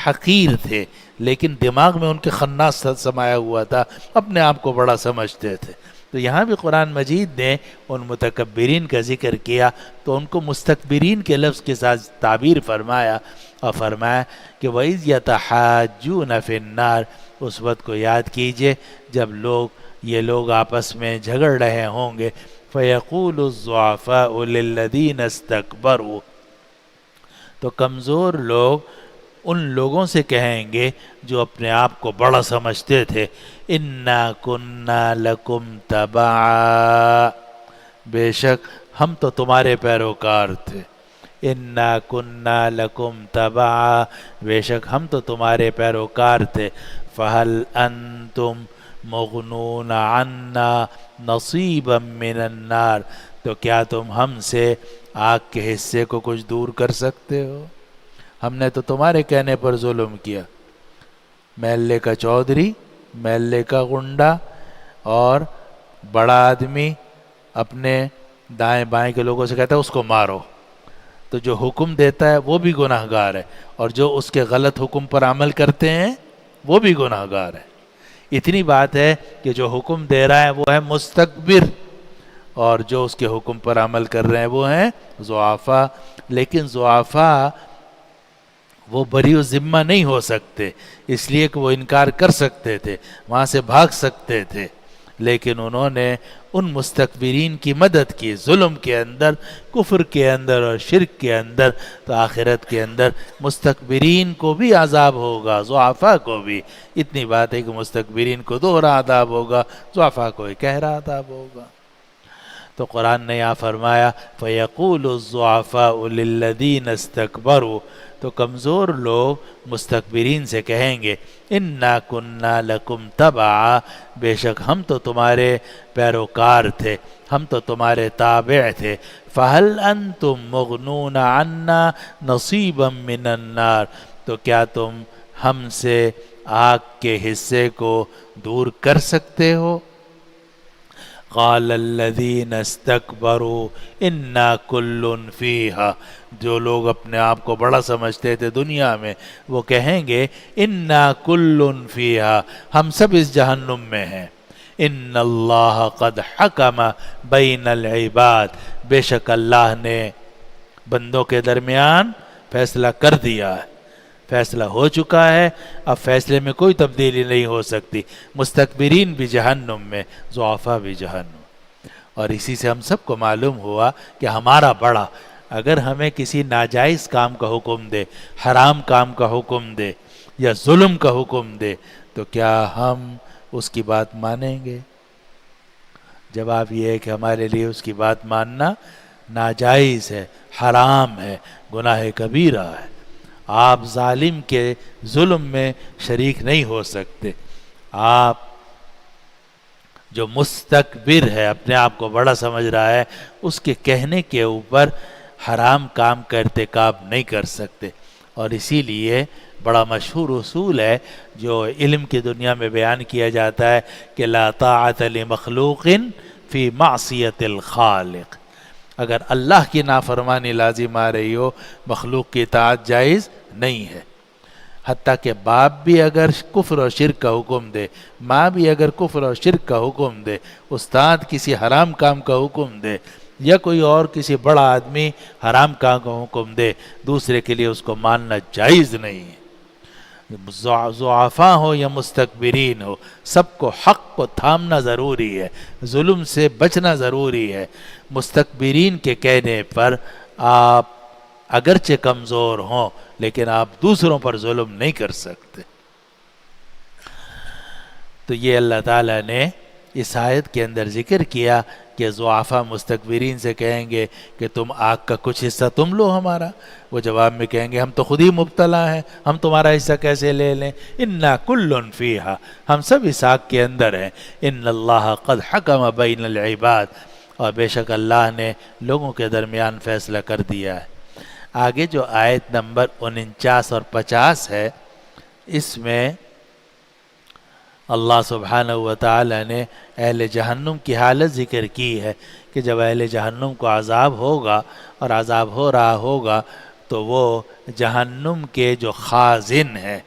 حقیر تھے، لیکن دماغ میں ان کے خناس سمایا ہوا تھا، اپنے آپ کو بڑا سمجھتے تھے۔ تو یہاں بھی قرآن مجید نے ان متکبرین کا ذکر کیا تو ان کو مستکبرین کے لفظ کے ساتھ تعبیر فرمایا، اور فرمایا کہ وَإِذْ يَتَحَاجُّونَ فِي النَّارِ، اس وقت کو یاد کیجئے جب یہ لوگ آپس میں جھگڑ رہے ہوں گے۔ فَيَقُولُ الضُّعَفَاءُ لِلَّذِينَ اسْتَكْبَرُوا، تو کمزور لوگ ان لوگوں سے کہیں گے جو اپنے آپ کو بڑا سمجھتے تھے، اِنَّا كُنَّا لَكُمْ تَبَعًا، بے شک ہم تو تمہارے پیروکار تھے، اِنَّا كُنَّا لَكُمْ تَبَعًا، بے شک ہم تو تمہارے پیروکار تھے، فَهَلْ أَنْتُمْ مُغْنُونَ عَنَّا نَصِيبًا مِّنَ النَّارِ، تو کیا تم ہم سے آگ کے حصے کو کچھ دور کر سکتے ہو؟ ہم نے تو تمہارے کہنے پر ظلم کیا، محلے کا چودھری، محلے کا غنڈا اور بڑا آدمی اپنے دائیں بائیں کے لوگوں سے کہتا ہے اس کو مارو، تو جو حکم دیتا ہے وہ بھی گناہ گار ہے، اور جو اس کے غلط حکم پر عمل کرتے ہیں وہ بھی گناہ گار ہے۔ اتنی بات ہے کہ جو حکم دے رہا ہے وہ ہے مستکبر، اور جو اس کے حکم پر عمل کر رہے ہیں وہ ہیں ضعفاء، لیکن ضعفاء وہ بری و ذمہ نہیں ہو سکتے، اس لیے کہ وہ انکار کر سکتے تھے، وہاں سے بھاگ سکتے تھے، لیکن انہوں نے ان مستکبرین کی مدد کی، ظلم کے اندر، کفر کے اندر اور شرک کے اندر، تو آخرت کے اندر مستکبرین کو بھی عذاب ہوگا، ضعفاء کو بھی۔ اتنی بات ہے کہ مستکبرین کو دوہرا عذاب ہوگا، ضعفاء کو ایک گہرا عذاب ہوگا۔ تو قرآن نے یہاں فرمایا فَيَقُولُ الضُّعَفَاءُ لِلَّذِينَ اسْتَكْبَرُوا، تو کمزور لوگ مستکبرین سے کہیں گے اِنَّا كُنَّا لَكُمْ تَبَعًا، بے شک ہم تو تمہارے پیروکار تھے، ہم تو تمہارے تابع تھے، فَهَلْ أَنْتُمْ مُغْنُونَ عَنَّا نَصِيبًا مِّنَ النَّارِ، تو کیا تم ہم سے آگ کے حصے کو دور کر سکتے ہو؟ قال الذین استکبروا انا کل فیہا، جو لوگ اپنے آپ کو بڑا سمجھتے تھے دنیا میں وہ کہیں گے انا کل فیہا، ہم سب اس جہنم میں ہیں، ان اللہ قد حکم بین العباد، بے شک اللہ نے بندوں کے درمیان فیصلہ کر دیا ہے، فیصلہ ہو چکا ہے، اب فیصلے میں کوئی تبدیلی نہیں ہو سکتی، مستکبرین بھی جہنم میں، ضعفاء بھی جہنم۔ اور اسی سے ہم سب کو معلوم ہوا کہ ہمارا بڑا اگر ہمیں کسی ناجائز کام کا حکم دے، حرام کام کا حکم دے یا ظلم کا حکم دے تو کیا ہم اس کی بات مانیں گے؟ جواب یہ ہے کہ ہمارے لیے اس کی بات ماننا ناجائز ہے، حرام ہے، گناہ کبیرہ ہے۔ آپ ظالم کے ظلم میں شریک نہیں ہو سکتے۔ آپ جو مستکبر ہے، اپنے آپ کو بڑا سمجھ رہا ہے، اس کے کہنے کے اوپر حرام کام کا ارتکاب نہیں کر سکتے۔ اور اسی لیے بڑا مشہور اصول ہے جو علم کی دنیا میں بیان کیا جاتا ہے کہ لا طاعت لمخلوق فی معصیت الخالق۔ اگر اللہ کی نافرمانی لازم آ رہی ہو، مخلوق کی اطاعت جائز نہیں ہے۔ حتیٰ کہ باپ بھی اگر کفر و شرک کا حکم دے، ماں بھی اگر کفر و شرک کا حکم دے، استاد کسی حرام کام کا حکم دے، یا کوئی اور کسی بڑا آدمی حرام کام کا حکم دے، دوسرے کے لیے اس کو ماننا جائز نہیں ہے۔ ضعفاء ہو یا مستکبرین ہو، سب کو حق کو تھامنا ضروری ہے، ظلم سے بچنا ضروری ہے۔ مستکبرین کے کہنے پر آپ اگرچہ کمزور ہوں لیکن آپ دوسروں پر ظلم نہیں کر سکتے۔ تو یہ اللہ تعالیٰ نے اس آیت کے اندر ذکر کیا کہ ضعفاء مستکبرین سے کہیں گے کہ تم آگ کا کچھ حصہ تم لو ہمارا، وہ جواب میں کہیں گے ہم تو خود ہی مبتلا ہیں، ہم تمہارا حصہ کیسے لے لیں؟ انا کل فیہا، ہم سب اس آگ کے اندر ہیں۔ ان اللہ قد حکم بین العباد، اور بے شک اللہ نے لوگوں کے درمیان فیصلہ کر دیا ہے۔ آگے جو آیت نمبر 49 اور 50 ہے، اس میں اللہ سبحانہ و تعالی نے اہل جہنم کی حالت ذکر کی ہے کہ جب اہل جہنم کو عذاب ہوگا اور عذاب ہو رہا ہوگا تو وہ جہنم کے جو خازن ہیں،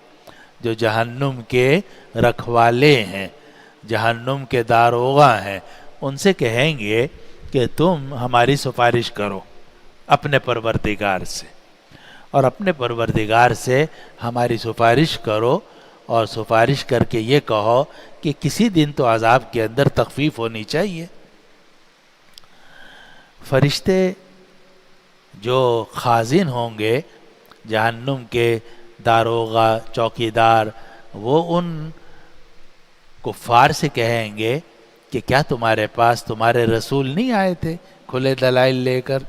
جو جہنم کے رکھوالے ہیں، جہنم کے داروغہ ہیں، ان سے کہیں گے کہ تم ہماری سفارش کرو اپنے پروردگار سے، اور اپنے پروردگار سے ہماری سفارش کرو، اور سفارش کر کے یہ کہو کہ کسی دن تو عذاب کے اندر تخفیف ہونی چاہیے۔ فرشتے جو خازن ہوں گے، جہنم کے داروغہ، چوکیدار، وہ ان کفار سے کہیں گے کہ کیا تمہارے پاس تمہارے رسول نہیں آئے تھے کھلے دلائل لے کر؟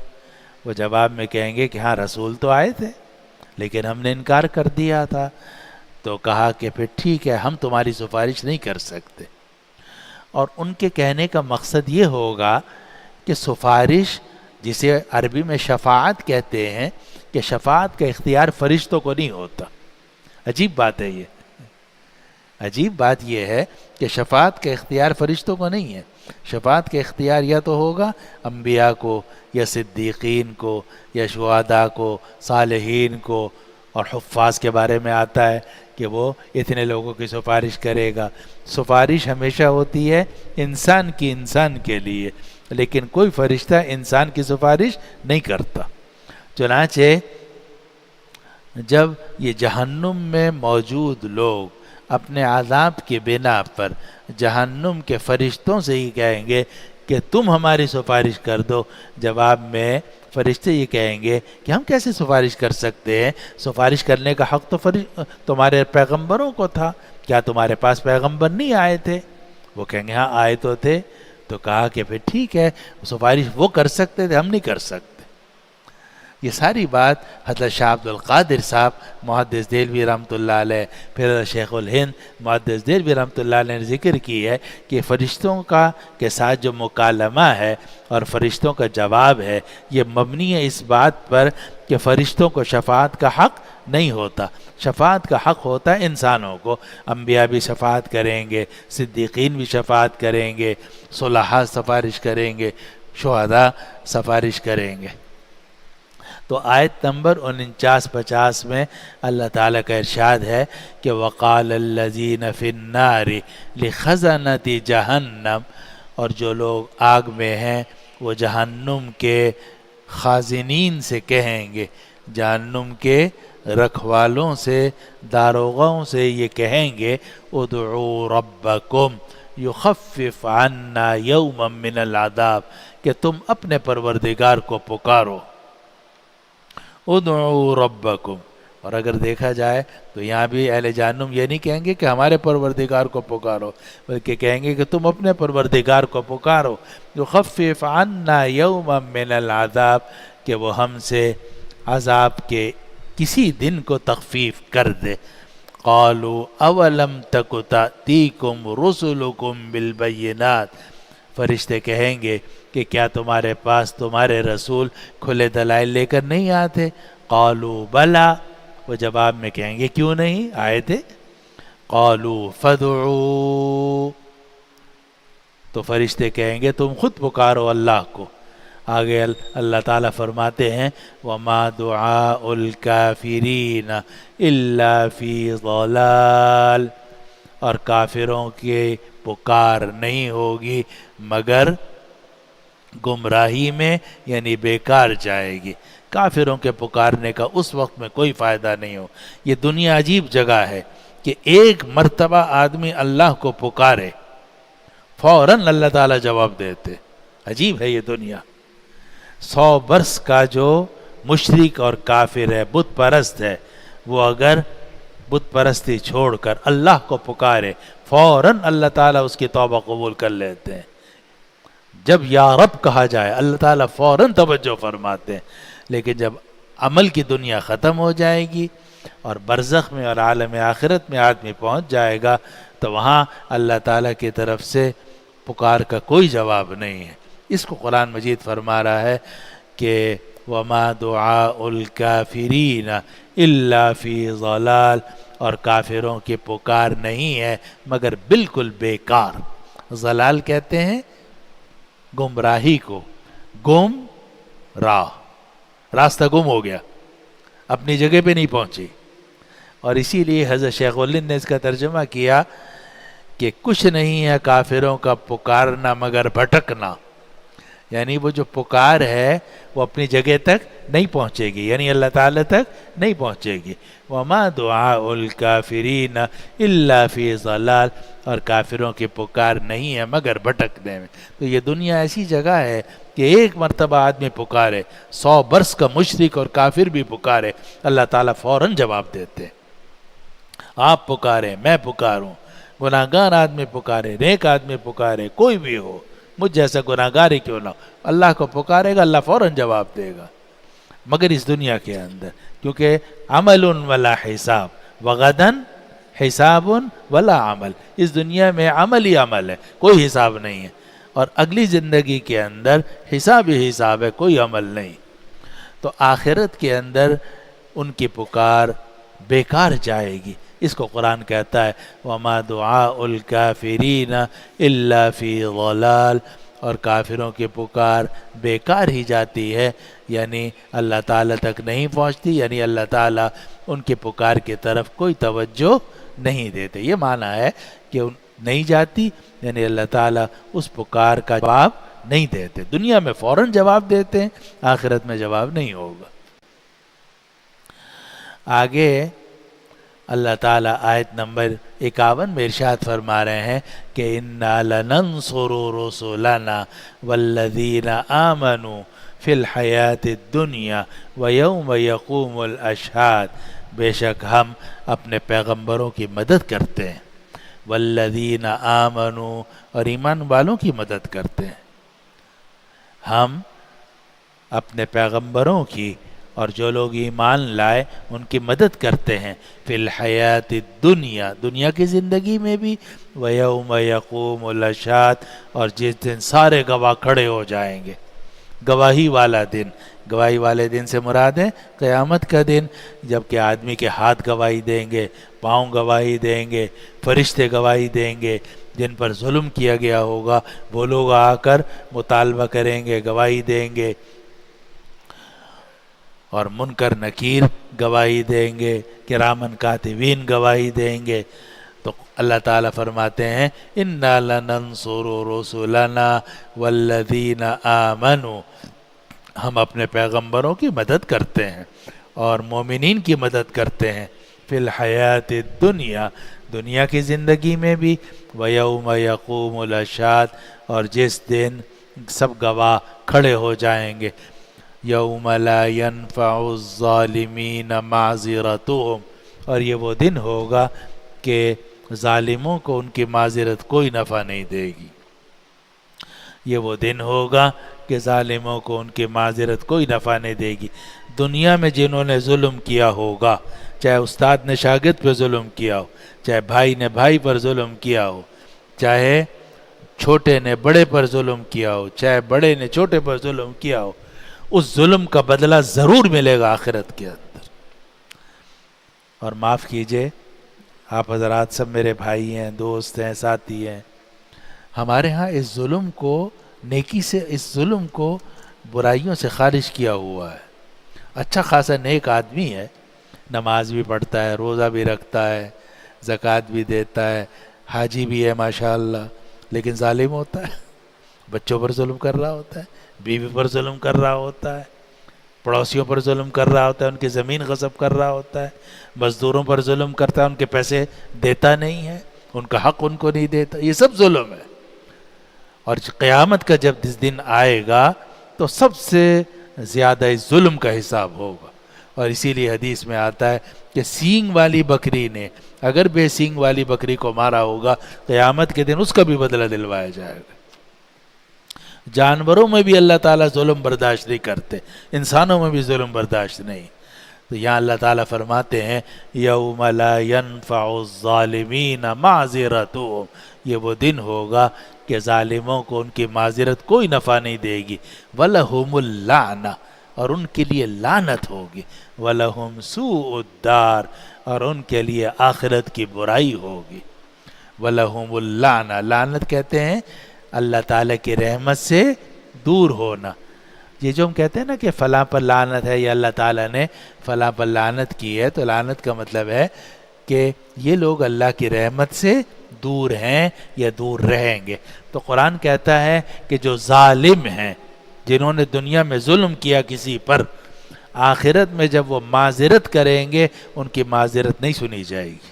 وہ جواب میں کہیں گے کہ ہاں رسول تو آئے تھے لیکن ہم نے انکار کر دیا تھا۔ تو کہا کہ پھر ٹھیک ہے، ہم تمہاری سفارش نہیں کر سکتے۔ اور ان کے کہنے کا مقصد یہ ہوگا کہ سفارش، جسے عربی میں شفاعت کہتے ہیں، کہ شفاعت کا اختیار فرشتوں کو نہیں ہوتا۔ عجیب بات ہے یہ، عجیب بات یہ ہے کہ شفاعت کا اختیار فرشتوں کو نہیں ہے۔ شفاعت کا اختیار یا تو ہوگا انبیاء کو، یا صدیقین کو، یا شہداء کو، صالحین کو، اور حفاظ کے بارے میں آتا ہے کہ وہ اتنے لوگوں کی سفارش کرے گا۔ سفارش ہمیشہ ہوتی ہے انسان کی انسان کے لیے، لیکن کوئی فرشتہ انسان کی سفارش نہیں کرتا۔ چنانچہ جب یہ جہنم میں موجود لوگ اپنے عذاب کی بنا پر جہنم کے فرشتوں سے ہی کہیں گے کہ تم ہماری سفارش کر دو، جواب میں فرشتے یہ کہیں گے کہ ہم کیسے سفارش کر سکتے ہیں؟ سفارش کرنے کا حق تو تمہارے پیغمبروں کو تھا، کیا تمہارے پاس پیغمبر نہیں آئے تھے؟ وہ کہیں گے ہاں آئے تو تھے۔ تو کہا کہ پھر ٹھیک ہے، سفارش وہ کر سکتے تھے، ہم نہیں کر سکتے۔ یہ ساری بات حضرت شاہ عبد القادر صاحب محدث دہلوی رحمۃ اللہ علیہ، پھر حضرت شیخ الہند محدث دہلوی رحمۃ اللہ علیہ نے ذکر کی ہے کہ فرشتوں کا کے ساتھ جو مکالمہ ہے اور فرشتوں کا جواب ہے، یہ مبنی ہے اس بات پر کہ فرشتوں کو شفاعت کا حق نہیں ہوتا۔ شفاعت کا حق ہوتا ہے انسانوں کو۔ انبیاء بھی شفاعت کریں گے، صدیقین بھی شفاعت کریں گے، صلحاء سفارش کریں گے، شہداء سفارش کریں گے۔ تو آیت نمبر 49-50 میں اللہ تعالیٰ کا ارشاد ہے کہ وَقَالَ الَّذِينَ فِي النَّارِ لِخَزَنَةِ جَهَنَّمَ، اور جو لوگ آگ میں ہیں وہ جہنم کے خازنین سے کہیں گے، جہنم کے رکھوالوں سے، داروغوں سے یہ کہیں گے ادعوا ربکم یخفف عنا یوما من العذاب، کہ تم اپنے پروردگار کو پکارو ادعوا ربکم. اور اگر دیکھا جائے تو یہاں بھی اہل جہنم یہ نہیں کہیں گے کہ ہمارے پروردگار کو پکارو، بلکہ کہیں گے کہ تم اپنے پروردگار کو پکارو. یخفف عنا یوما من العذاب، کہ وہ ہم سے عذاب کے کسی دن کو تخفیف کر دے. قالوا اولم تک تأتیکم رسلکم بالبینات، فرشتے کہیں گے کہ کیا تمہارے پاس تمہارے رسول کھلے دلائل لے کر نہیں آتے؟ قالوا بلا، وہ جواب میں کہیں گے کیوں نہیں آئے تھے. قالوا فادعوا، تو فرشتے کہیں گے تم خود پکارو اللہ کو. آگے اللہ تعالیٰ فرماتے ہیں وَمَا دُعَاءُ الْكَافِرِينَ إِلَّا فِي ضَلَالٍ، اور کافروں کی پکار نہیں ہوگی مگر گمراہی میں، یعنی بیکار جائے گی. کافروں کے پکارنے کا اس وقت میں کوئی فائدہ نہیں ہو. یہ دنیا عجیب جگہ ہے کہ ایک مرتبہ آدمی اللہ کو پکارے فوراً اللہ تعالیٰ جواب دیتے. عجیب ہے یہ دنیا. 100 برس کا جو مشرک اور کافر ہے، بت پرست ہے، وہ اگر بت پرستی چھوڑ کر اللہ کو پکارے فوراً اللہ تعالیٰ اس کی توبہ قبول کر لیتے ہیں. جب یا رب کہا جائے اللہ تعالیٰ فوراً توجہ فرماتے ہیں. لیکن جب عمل کی دنیا ختم ہو جائے گی اور برزخ میں اور عالم آخرت میں آدمی پہنچ جائے گا تو وہاں اللہ تعالیٰ کی طرف سے پکار کا کوئی جواب نہیں ہے. اس کو قرآن مجید فرما رہا ہے کہ وَمَا دُعَاءُ الْكَافِرِينَ إِلَّا فِي ضَلَالٍ، اور کافروں کی پکار نہیں ہے مگر بالکل بیکار. ضلال کہتے ہیں گمراہی کو، گم راستہ گم ہو گیا، اپنی جگہ پہ نہیں پہنچی. اور اسی لیے حضرت شیخ الہند نے اس کا ترجمہ کیا کہ کچھ نہیں ہے کافروں کا پکارنا مگر بھٹکنا، یعنی وہ جو پکار ہے وہ اپنی جگہ تک نہیں پہنچے گی، یعنی اللہ تعالیٰ تک نہیں پہنچے گی. وَمَا دُعَاءُ الْكَافِرِينَ إِلَّا فِي ضَلَالٍ، اور کافروں کی پکار نہیں ہے مگر بھٹکنے میں. تو یہ دنیا ایسی جگہ ہے کہ ایک مرتبہ آدمی پکارے، 100 برس کا مشرک اور کافر بھی پکارے، اللہ تعالیٰ فوراً جواب دیتے. آپ پکاریں، میں پکاروں، گناہگار آدمی پکارے، نیک آدمی پکارے، کوئی بھی ہو، مجھ جیسا گناہگار ہی کیوں نہ ہو، اللہ کو پکارے گا اللہ فوراً جواب دے گا. مگر اس دنیا کے اندر کیونکہ عمل ولا حساب وغدن حساب ولا عمل، اس دنیا میں عمل ہی عمل ہے، کوئی حساب نہیں ہے. اور اگلی زندگی کے اندر حساب ہی حساب ہے، کوئی عمل نہیں. تو آخرت کے اندر ان کی پکار بیکار جائے گی. اس کو قرآن کہتا ہے وَمَا دُعَاءُ الْكَافِرِينَ إِلَّا فِي ضَلَالٍ، اور کافروں کی پکار بیکار ہی جاتی ہے، یعنی اللہ تعالیٰ تک نہیں پہنچتی، یعنی اللہ تعالیٰ ان کی پکار کی طرف کوئی توجہ نہیں دیتے. یہ معنی ہے کہ نہیں جاتی، یعنی اللہ تعالیٰ اس پکار کا جواب نہیں دیتے. دنیا میں فوراً جواب دیتے ہیں، آخرت میں جواب نہیں ہوگا. آگے اللہ تعالیٰ آیت نمبر 51 میں ارشاد فرما رہے ہیں کہ اِنَّا لَنَنْصُرُ رُسُلَنَا وَالَّذِينَ آمَنُوا فِي الْحَيَاةِ الدُّنْيَا وَيَوْمَ يَقُومُ الْأَشْهَادُ، بے شک ہم اپنے پیغمبروں کی مدد کرتے ہیں. والذین آمنوا، اور ایمان والوں کی مدد کرتے ہیں. ہم اپنے پیغمبروں کی اور جو لوگ ایمان لائے ان کی مدد کرتے ہیں. فی الحیات الدنیا، دنیا کی زندگی میں بھی، ویوم یقوم الاشہاد، اور جس دن سارے گواہ کھڑے ہو جائیں گے، گواہی والا دن. گواہی والے دن سے مراد ہے قیامت کا دن، جب کہ آدمی کے ہاتھ گواہی دیں گے، پاؤں گواہی دیں گے، فرشتے گواہی دیں گے. جن پر ظلم کیا گیا ہوگا وہ لوگ آ کر مطالبہ کریں گے، گواہی دیں گے، اور منکر نکیر گواہی دیں گے، کرامن کاتبین گواہی دیں گے. تو اللہ تعالیٰ فرماتے ہیں اِنَّا لَنَنْصُرُ رُسُلَنَا وَالَّذِينَ آمَنُوا، ہم اپنے پیغمبروں کی مدد کرتے ہیں اور مومنین کی مدد کرتے ہیں. فی الحیات الدنیا، دنیا کی زندگی میں بھی، ویوم یقوم الاشہاد، اور جس دن سب گواہ کھڑے ہو جائیں گے. یوم لا ینفع الظالمین معذرتہم، اور یہ وہ دن ہوگا کہ ظالموں کو ان کی معذرت کوئی نفع نہیں دے گی. یہ وہ دن ہوگا کہ ظالموں کو ان کی معذرت کوئی نفع نہیں دے گی. دنیا میں جنہوں نے ظلم کیا ہوگا، چاہے استاد نے شاگرد پہ ظلم کیا ہو، چاہے بھائی نے بھائی پر ظلم کیا ہو، چاہے چھوٹے نے بڑے پر ظلم کیا ہو، چاہے بڑے نے چھوٹے پر ظلم کیا ہو، اس ظلم کا بدلہ ضرور ملے گا آخرت کے اندر. اور معاف کیجئے، آپ حضرات سب میرے بھائی ہیں، دوست ہیں، ساتھی ہیں. ہمارے ہاں اس ظلم کو نیکی سے، اس ظلم کو برائیوں سے خارج کیا ہوا ہے. اچھا خاصا نیک آدمی ہے، نماز بھی پڑھتا ہے، روزہ بھی رکھتا ہے، زکوٰۃ بھی دیتا ہے، حاجی بھی ہے ماشاءاللہ، لیکن ظالم ہوتا ہے. بچوں پر ظلم کر رہا ہوتا ہے، بیوی پر ظلم کر رہا ہوتا ہے، پڑوسیوں پر ظلم کر رہا ہوتا ہے، ان کی زمین غصب کر رہا ہوتا ہے، مزدوروں پر ظلم کرتا ہے، ان کے پیسے دیتا نہیں ہے، ان کا حق ان کو نہیں دیتا. یہ سب ظلم ہے. اور قیامت کا جب جس دن آئے گا تو سب سے زیادہ اس ظلم کا حساب ہوگا. اور اسی لیے حدیث میں آتا ہے کہ سینگ والی بکری نے اگر بے سینگ والی بکری کو مارا ہوگا، قیامت کے دن اس کا بھی بدلہ دلوایا جائے گا. جانوروں میں بھی اللہ تعالیٰ ظلم برداشت نہیں کرتے، انسانوں میں بھی ظلم برداشت نہیں. تو یہاں اللہ تعالیٰ فرماتے ہیں یوم لا ینفع الظالمین معذرتہم، یہ وہ دن ہوگا کہ ظالموں کو ان کی معذرت کوئی نفع نہیں دے گی. وَلَهُمُ اللَّعْنَةُ، اور ان کے لیے لعنت ہوگی. وَلَهُمْ سُوءُ الدَّارِ، اور ان کے لیے آخرت کی برائی ہوگی. وَلَهُمُ اللَّعْنَةُ، لعنت کہتے ہیں اللہ تعالیٰ کی رحمت سے دور ہونا. یہ جو ہم کہتے ہیں نا کہ فلاں پر لعنت ہے یا اللہ تعالیٰ نے فلاں پر لعنت کی ہے، تو لعنت کا مطلب ہے کہ یہ لوگ اللہ کی رحمت سے دور ہیں یا دور رہیں گے. تو قرآن کہتا ہے کہ جو ظالم ہیں، جنہوں نے دنیا میں ظلم کیا کسی پر، آخرت میں جب وہ معذرت کریں گے ان کی معذرت نہیں سنی جائے گی،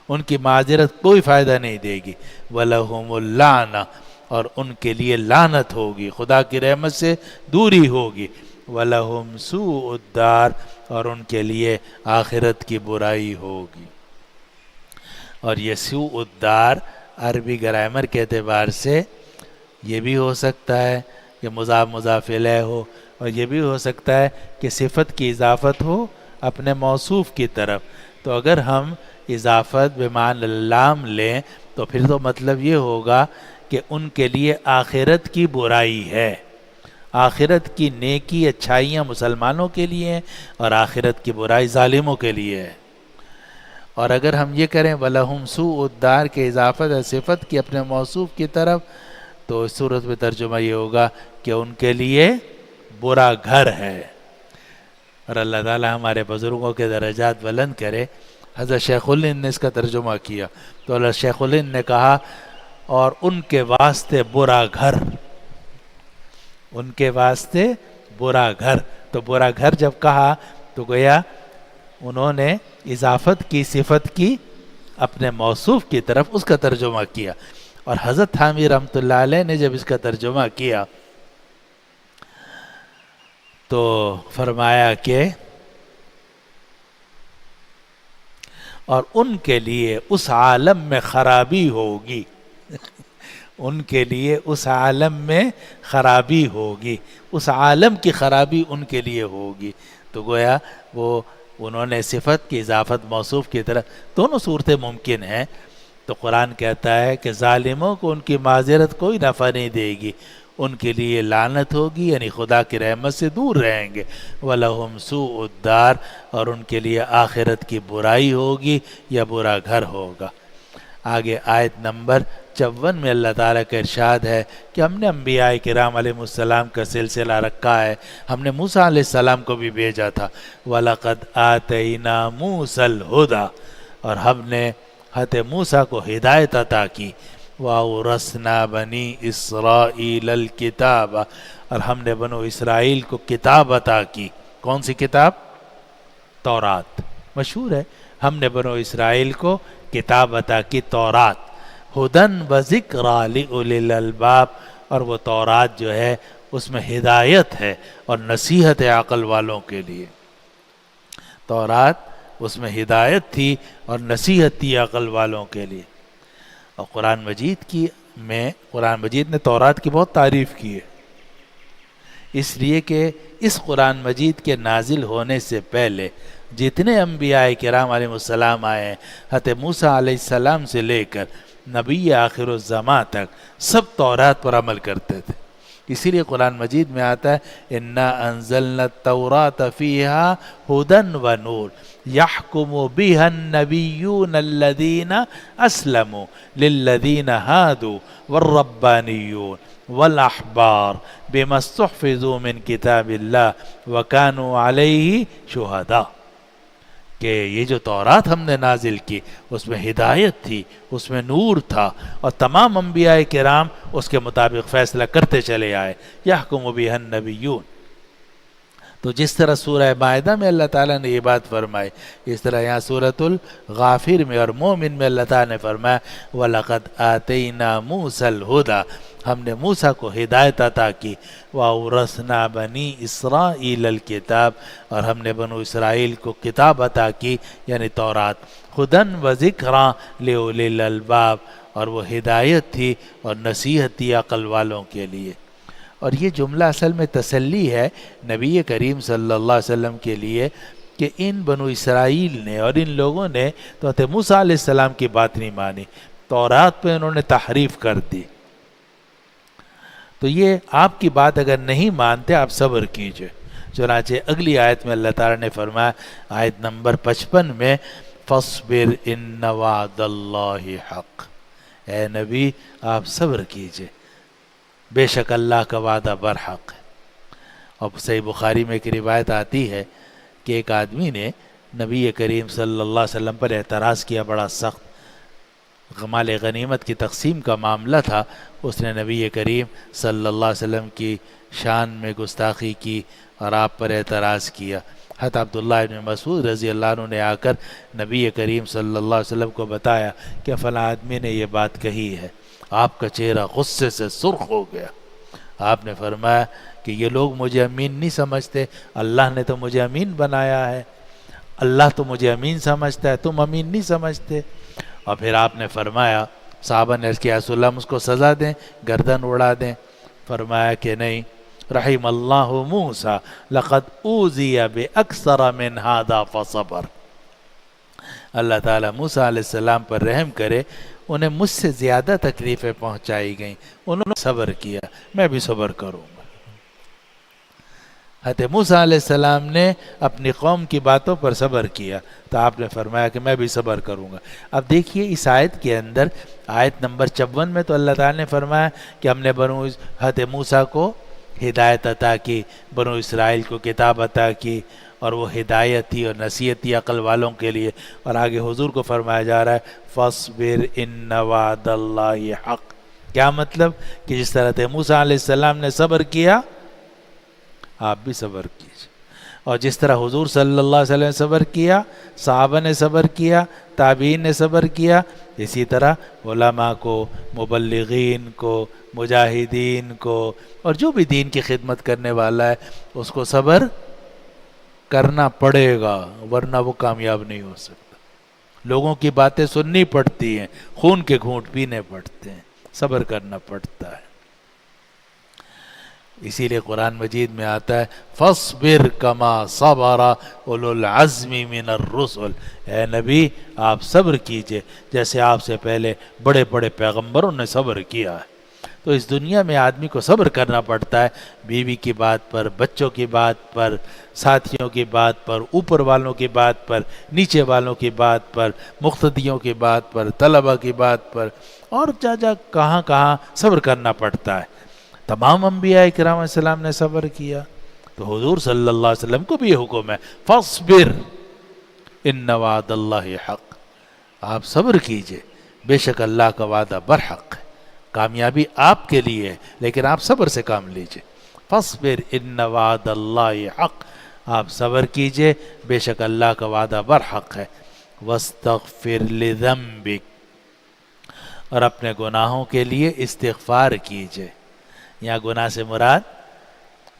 ان کی معذرت کوئی فائدہ نہیں دے گی. وَلَهُمُ اللَّعْنَةُ، اور ان کے لیے لعنت ہوگی، خدا کی رحمت سے دوری ہوگی. وَلَهُمْ سُوءُ الدَّارِ، اور ان کے لیے آخرت کی برائی ہوگی. اور یہ سوء الدار عربی گرامر کے اعتبار سے یہ بھی ہو سکتا ہے کہ مضاف مضاف الیہ ہو، اور یہ بھی ہو سکتا ہے کہ صفت کی اضافت ہو اپنے موصوف کی طرف. تو اگر ہم اضافت بمعنی اللام لیں تو پھر تو مطلب یہ ہوگا کہ ان کے لیے آخرت کی برائی ہے. آخرت کی نیکی اچھائیاں مسلمانوں کے لیے ہیں اور آخرت کی برائی ظالموں کے لیے ہے. اور اگر ہم یہ کریں وَلَهُمْ سُوءُ الدَّارِ کے اضافت ہے صفت کی اپنے موصوف کی طرف، تو اس صورت میں ترجمہ یہ ہوگا کہ ان کے لیے برا گھر ہے. اور اللہ تعالی ہمارے بزرگوں کے درجات بلند کرے. حضرت شیخ الہند نے اس کا ترجمہ کیا تو حضرت شیخ الہند نے کہا اور ان کے واسطے برا گھر، ان کے واسطے برا گھر. تو برا گھر جب کہا تو گویا انہوں نے اضافت کی صفت کی اپنے موصوف کی طرف اس کا ترجمہ کیا. اور حضرت تھانوی رحمۃ اللہ علیہ نے جب اس کا ترجمہ کیا تو فرمایا کہ اور ان کے لیے اس عالم میں خرابی ہوگی ان کے لیے اس عالم میں خرابی ہوگی، اس عالم کی خرابی ان کے لیے ہوگی. تو گویا وہ انہوں نے صفت کی اضافت موصوف کی طرف، دونوں صورتیں ممکن ہیں. تو قرآن کہتا ہے کہ ظالموں کو ان کی معذرت کوئی نفع نہیں دے گی، ان کے لیے لعنت ہوگی، یعنی خدا کی رحمت سے دور رہیں گے. وَلَهُمْ سُوءُ الدَّارِ، اور ان کے لیے آخرت کی برائی ہوگی یا برا گھر ہوگا. آگے آیت نمبر 54 میں اللہ تعالیٰ کا ارشاد ہے کہ ہم نے انبیاء کرام علیہ السلام کا سلسلہ رکھا ہے. ہم نے موسیٰ علیہ السلام کو بھی بھیجا تھا. وَلَقَدْ آتَيْنَا مُوسَى الْهُدَى، اور ہم نے حضرت موسیٰ کو ہدایت عطا کی. وَأَوْرَثْنَا بَنِي إِسْرَائِيلَ الْكِتَابَ، اور ہم نے بنو اسرائیل کو کتاب عطا کی. کون سی کتاب؟ تورات. مشہور ہے، ہم نے بنو اسرائیل کو کتاب عطا کی تورات. ہدن و ذکر لأولی الالباب، اور وہ تورات جو ہے اس میں ہدایت ہے اور نصیحت ہے عقل والوں کے لیے۔ تورات اس میں ہدایت تھی اور نصیحت تھی عقل والوں کے لیے۔ اور قرآن مجید نے تورات کی بہت تعریف کی ہے، اس لیے کہ اس قرآن مجید کے نازل ہونے سے پہلے جتنے انبیاء کرام علیہ السلام آئے ہیں، حضرت موسیٰ علیہ السلام سے لے کر نبی آخر الزماں تک سب تورات پر عمل کرتے تھے۔ اسی لیے قرآن مجید میں آتا ہے اِنَّا أَنزَلْنَا التَّوْرَاةَ فِيهَا هُدًى وَنُورٌ يَحْكُمُ بِهَا النَّبِيُّونَ الَّذِينَ أَسْلَمُوا لِلَّذِينَ هَادُوا وَالرَّبَّانِيُّونَ وَالْأَحْبَارُ بِمَا اسْتُحْفِظُوا مِنْ كِتَابِ اللَّهِ وَكَانُوا عَلَيْهِ شُهَدَاءَ، کہ یہ جو تورات ہم نے نازل کی اس میں ہدایت تھی، اس میں نور تھا، اور تمام انبیاء کرام اس کے مطابق فیصلہ کرتے چلے آئے۔ یحکم بہا النبیون، تو جس طرح سورہ مائدہ میں اللہ تعالیٰ نے یہ بات فرمائی، اس طرح یہاں سورۃ الغافر میں اور مومن میں اللہ تعالیٰ نے فرمایا وَلَقَدْ آتَيْنَا مُوسَى الْهُدَى، ہم نے موسیٰ کو ہدایت عطا کی، وَأَوْرَثْنَا بَنِي إِسْرَائِيلَ الْكِتَابَ، اور ہم نے بنو اسرائیل کو کتاب عطا کی یعنی تورات، ہدًى وذکریٰ لِأُولِي الْأَلْبَابِ، اور وہ ہدایت تھی اور نصیحت تھی عقل والوں کے لیے۔ اور یہ جملہ اصل میں تسلی ہے نبی کریم صلی اللہ علیہ وسلم کے لیے کہ ان بنو اسرائیل نے اور ان لوگوں نے تو حضرت موسیٰ علیہ السلام کی بات نہیں مانی، تورات پہ انہوں نے تحریف کر دی، تو یہ آپ کی بات اگر نہیں مانتے آپ صبر کیجئے۔ چنانچہ اگلی آیت میں اللہ تعالیٰ نے فرمایا آیت نمبر 55 میں فَاصْبِرْ إِنَّ وَعْدَ اللَّهِ حَقٌّ، اے نبی آپ صبر کیجئے، بے شک اللہ کا وعدہ برحق ہے۔ اور صحیح بخاری میں ایک روایت آتی ہے کہ ایک آدمی نے نبی کریم صلی اللہ علیہ وسلم پر اعتراض کیا، بڑا سخت، مال غنیمت کی تقسیم کا معاملہ تھا، اس نے نبی کریم صلی اللہ علیہ وسلم کی شان میں گستاخی کی اور آپ پر اعتراض کیا۔ حضرت عبداللہ ابن مسعود رضی اللہ عنہ نے آ کر نبی کریم صلی اللہ علیہ وسلم کو بتایا کہ فلاں آدمی نے یہ بات کہی ہے۔ آپ کا چہرہ غصے سے سرخ ہو گیا، آپ نے فرمایا کہ یہ لوگ مجھے امین نہیں سمجھتے، اللہ نے تو مجھے امین بنایا ہے، اللہ تو مجھے امین سمجھتا ہے، تم امین نہیں سمجھتے۔ اور پھر آپ نے فرمایا، صحابہ نے عرض کیا رسول اللہ ہم اس کو سزا دیں، گردن اڑا دیں؟ فرمایا کہ نہیں، رحم اللہ موسیٰ لقد اوذی باکثر من ھذا فصبر، اللہ تعالیٰ موسیٰ علیہ السلام پر رحم کرے، انہیں مجھ سے زیادہ تکلیفیں پہنچائی گئیں، انہوں نے صبر کیا، میں بھی صبر کروں گا۔ حضرت موسیٰ علیہ السلام نے اپنی قوم کی باتوں پر صبر کیا تو آپ نے فرمایا کہ میں بھی صبر کروں گا۔ اب دیکھیے اس آیت کے اندر آیت نمبر 54 میں تو اللہ تعالیٰ نے فرمایا کہ ہم نے حضرت موسیٰ کو ہدایت عطا کی، بنو اسرائیل کو کتاب عطا کی، اور وہ ہدایت تھی اور نصیحت تھی عقل والوں کے لیے، اور آگے حضور کو فرمایا جا رہا ہے فَاصْبِرْ إِنَّ وَعْدَ اللَّهِ حَقٌّ، کیا مطلب کہ جس طرح موسیٰ علیہ السلام نے صبر کیا آپ بھی صبر کیجئے، اور جس طرح حضور صلی اللہ علیہ وسلم نے صبر کیا، صحابہ نے صبر کیا، تابعین نے صبر کیا، اسی طرح علماء کو، مبلغین کو، مجاہدین کو، اور جو بھی دین کی خدمت کرنے والا ہے اس کو صبر کرنا پڑے گا، ورنہ وہ کامیاب نہیں ہو سکتا۔ لوگوں کی باتیں سننی پڑتی ہیں، خون کے گھونٹ پینے پڑتے ہیں، صبر کرنا پڑتا ہے۔ اسی لیے قرآن مجید میں آتا ہے فَاصْبِرْ كَمَا صَبَرَ أُولُو الْعَزْمِ مِنَ الرُّسُلِ، اے نبی آپ صبر کیجئے جیسے آپ سے پہلے بڑے بڑے پیغمبروں نے صبر کیا ہے۔ تو اس دنیا میں آدمی کو صبر کرنا پڑتا ہے، بیوی کی بات پر، بچوں کی بات پر، ساتھیوں کی بات پر، اوپر والوں کی بات پر، نیچے والوں کی بات پر، مقتدیوں کی بات پر، طلبہ کی بات پر، اور جا کہاں کہاں صبر کرنا پڑتا ہے۔ تمام انبیاء کرام علیہ السلام نے صبر کیا، تو حضور صلی اللہ علیہ وسلم کو بھی یہ حکم ہے فَاصْبِرْ إِنَّ وَعْدَ اللَّهِ حَقٌّ، آپ صبر کیجئے، بے شک اللہ کا وعدہ برحق ہے، کامیابی آپ کے لیے ہے لیکن آپ صبر سے کام لیجئے۔ فَاصْبِرْ إِنَّ وَعْدَ اللَّهِ حَقٌّ، آپ صبر کیجئے، بے شک اللہ کا وعدہ برحق ہے۔ وَاسْتَغْفِرْ لِذَنبِكَ، اور اپنے گناہوں کے لیے استغفار کیجئے۔ یہاں گناہ سے مراد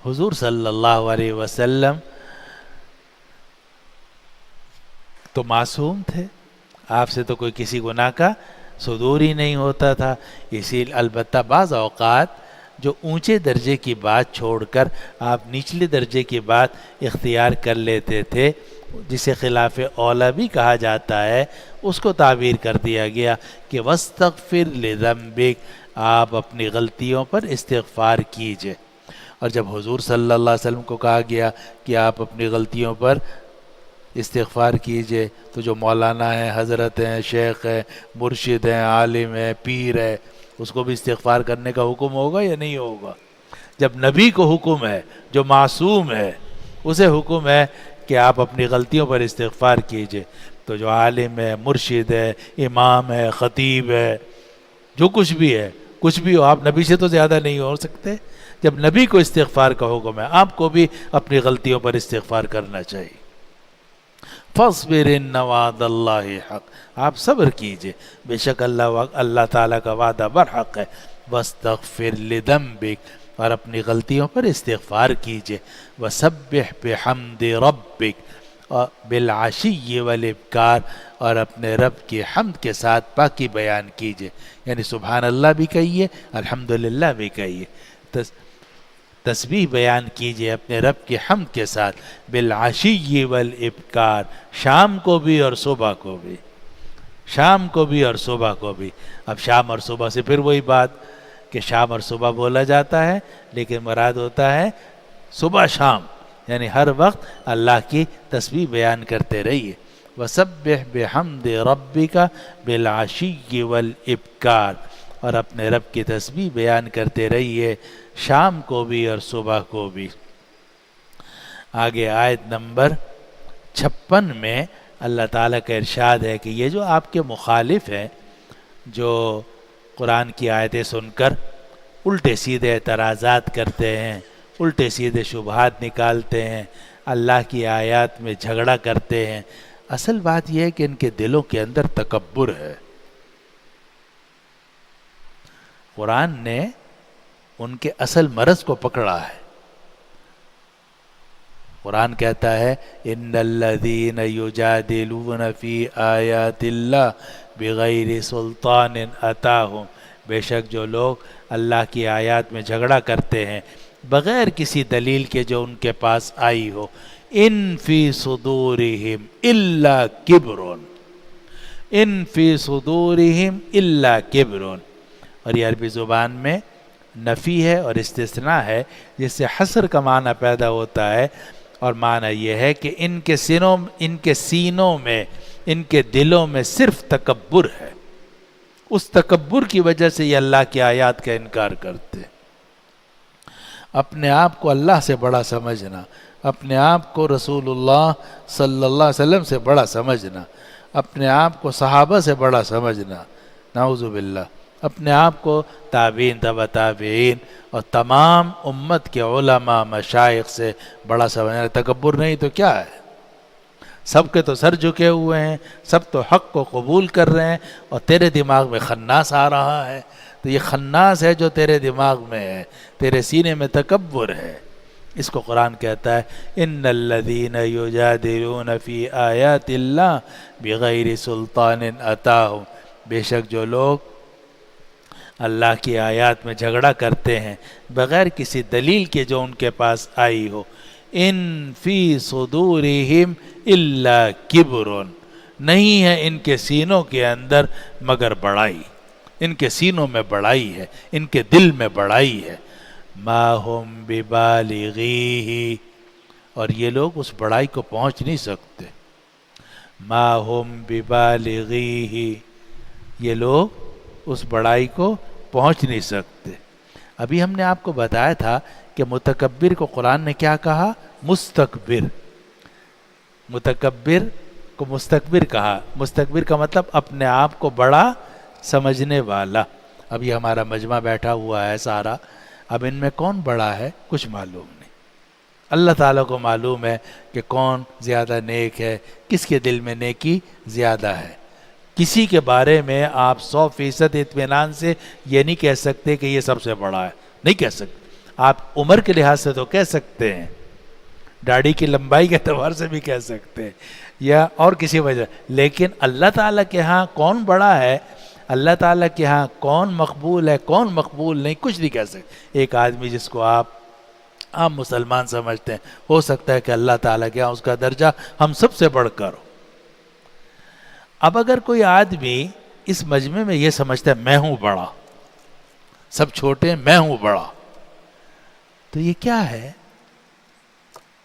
حضور صلی اللہ علیہ وسلم تو معصوم تھے، آپ سے تو کوئی کسی گناہ کا صدور ہی نہیں ہوتا تھا. اسی البتہ بعض اوقات جو اونچے درجے کی بات چھوڑ کر آپ نچلے درجے کی بات اختیار کر لیتے تھے، جسے خلاف اولا بھی کہا جاتا ہے، اس کو تعبیر کر دیا گیا کہ وَاسْتَغْفِرْ لِذَنْبِكَ، آپ اپنی غلطیوں پر استغفار کیجئے. اور جب حضور صلی اللہ علیہ وسلم کو کہا گیا کہ آپ اپنی غلطیوں پر استغفار کیجئے، تو جو مولانا ہیں، حضرت ہیں، شیخ ہیں، مرشد ہیں، عالم ہیں، پیر ہے، اس کو بھی استغفار کرنے کا حکم ہوگا یا نہیں ہوگا؟ جب نبی کو حکم ہے، جو معصوم ہے، اسے حکم ہے کہ آپ اپنی غلطیوں پر استغفار کیجئے، تو جو عالم ہے، مرشد ہے، امام ہے، خطیب ہے، جو کچھ بھی ہے، کچھ بھی ہو، آپ نبی سے تو زیادہ نہیں ہو سکتے. جب نبی کو استغفار کا حکم ہے، آپ کو بھی اپنی غلطیوں پر استغفار کرنا چاہیے. فَاصْبِرْ إِنَّ وَعْدَ اللَّهِ حَقٌّ، آپ صبر کیجئے، بے شک اللہ تعالیٰ کا وعدہ برحق ہے. وَاسْتَغْفِرْ لِذَنْبِكَ، اور اپنی غلطیوں پر استغفار کیجئے. وَسَبِّحْ بِحَمْدِ رَبِّكَ، اور بالعشی والابکار، اور اپنے رب کی حمد کے ساتھ پاکی بیان کیجئے. یعنی سبحان اللہ بھی کہیے، الحمدللہ بھی کہیے، تسبیح بیان کیجئے اپنے رب کی حمد کے ساتھ. بالعشی والابکار، شام کو بھی اور صبح کو بھی، شام کو بھی اور صبح کو بھی. اب شام اور صبح سے پھر وہی بات کہ شام اور صبح بولا جاتا ہے، لیکن مراد ہوتا ہے صبح شام، یعنی ہر وقت اللہ کی تسبیح بیان کرتے رہیے. وَسَبِّحْ بِحَمْدِ رَبِّكَ بِالْعَشِيِّ وَالْإِبْكَارِ، اور اپنے رب کی تسبیح بیان کرتے رہیے شام کو بھی اور صبح کو بھی. آگے آیت نمبر 56 میں اللہ تعالیٰ کا ارشاد ہے کہ یہ جو آپ کے مخالف ہیں، جو قرآن کی آیتیں سن کر الٹے سیدھے اعتراضات کرتے ہیں، الٹے سیدھے شبہات نکالتے ہیں، اللہ کی آیات میں جھگڑا کرتے ہیں، اصل بات یہ ہے کہ ان کے دلوں کے اندر تکبر ہے. قرآن نے ان کے اصل مرض کو پکڑا ہے. قرآن کہتا ہے ان الذین یجادلون فی آیات اللہ بغیر سلطان اتاہم، بے شک جو لوگ اللہ کی آیات میں جھگڑا کرتے ہیں بغیر کسی دلیل کے جو ان کے پاس آئی ہو. ان فی صدورہم الا کبر، ان فی صدورہم الا کبر. اور یہ عربی زبان میں نفی ہے اور استثناء ہے، جس سے حصر کا معنی پیدا ہوتا ہے، اور معنی یہ ہے کہ ان کے سینوں میں، ان کے دلوں میں صرف تکبر ہے. اس تکبر کی وجہ سے یہ اللہ کی آیات کا انکار کرتے. اپنے آپ کو اللہ سے بڑا سمجھنا، اپنے آپ کو رسول اللہ صلی اللہ علیہ وسلم سے بڑا سمجھنا، اپنے آپ کو صحابہ سے بڑا سمجھنا، نعوذ باللہ، اپنے آپ کو تابعین، تبع تابعین اور تمام امت کے علماء مشائخ سے بڑا سمجھنا. تکبر نہیں تو کیا ہے؟ سب کے تو سر جھکے ہوئے ہیں، سب تو حق کو قبول کر رہے ہیں، اور تیرے دماغ میں خناس آ رہا ہے. تو یہ خناس ہے جو تیرے دماغ میں ہے، تیرے سینے میں تکبر ہے. اس کو قرآن کہتا ہے ان الذین یجادلون فی آیات اللہ بغیر سلطان اتاہم، بے شک جو لوگ اللہ کی آیات میں جھگڑا کرتے ہیں بغیر کسی دلیل کے جو ان کے پاس آئی ہو. ان فی صدورہم الا کبر، نہیں ہے ان کے سینوں کے اندر مگر بڑائی، ان کے سینوں میں بڑائی ہے، ان کے دل میں بڑائی ہے. ما ہم ببالغیہ، اور یہ لوگ اس بڑائی کو پہنچ نہیں سکتے. ما ہم ببالغیہ، یہ لوگ اس بڑائی کو پہنچ نہیں سکتے. ابھی ہم نے آپ کو بتایا تھا کہ متکبر کو قرآن نے کیا کہا؟ مستکبر. متکبر کو مستکبر کہا. مستکبر کا مطلب اپنے آپ کو بڑا سمجھنے والا. اب یہ ہمارا مجمع بیٹھا ہوا ہے سارا، اب ان میں کون بڑا ہے کچھ معلوم نہیں. اللہ تعالیٰ کو معلوم ہے کہ کون زیادہ نیک ہے، کس کے دل میں نیکی زیادہ ہے. کسی کے بارے میں آپ 100% اطمینان سے یہ نہیں کہہ سکتے کہ یہ سب سے بڑا ہے، نہیں کہہ سکتے. آپ عمر کے لحاظ سے تو کہہ سکتے ہیں، داڑھی کی لمبائی کے اعتبار سے بھی کہہ سکتے ہیں، یا اور کسی وجہ، لیکن اللہ تعالیٰ کے ہاں کون بڑا ہے، اللہ تعالیٰ کے ہاں کون مقبول ہے کون مقبول نہیں، کچھ نہیں کہہ سکتے۔ ایک آدمی جس کو آپ مسلمان سمجھتے ہیں، ہو سکتا ہے کہ اللہ تعالیٰ کے ہاں اس کا درجہ ہم سب سے بڑھ کر ہو۔ اب اگر کوئی آدمی اس مجمع میں یہ سمجھتا ہے میں ہوں بڑا، سب چھوٹے ہیں میں ہوں بڑا، تو یہ کیا ہے؟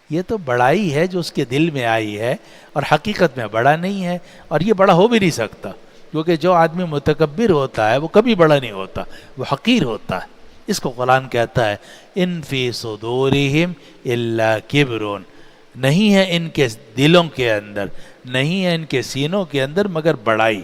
یہ تو بڑائی ہے جو اس کے دل میں آئی ہے، اور حقیقت میں بڑا نہیں ہے، اور یہ بڑا ہو بھی نہیں سکتا، کیونکہ جو آدمی متکبر ہوتا ہے وہ کبھی بڑا نہیں ہوتا، وہ حقیر ہوتا ہے۔ اس کو قرآن کہتا ہے ان فی صدورہم الا کبرون، نہیں ہے ان کے دلوں کے اندر، نہیں ہے ان کے سینوں کے اندر مگر بڑائی،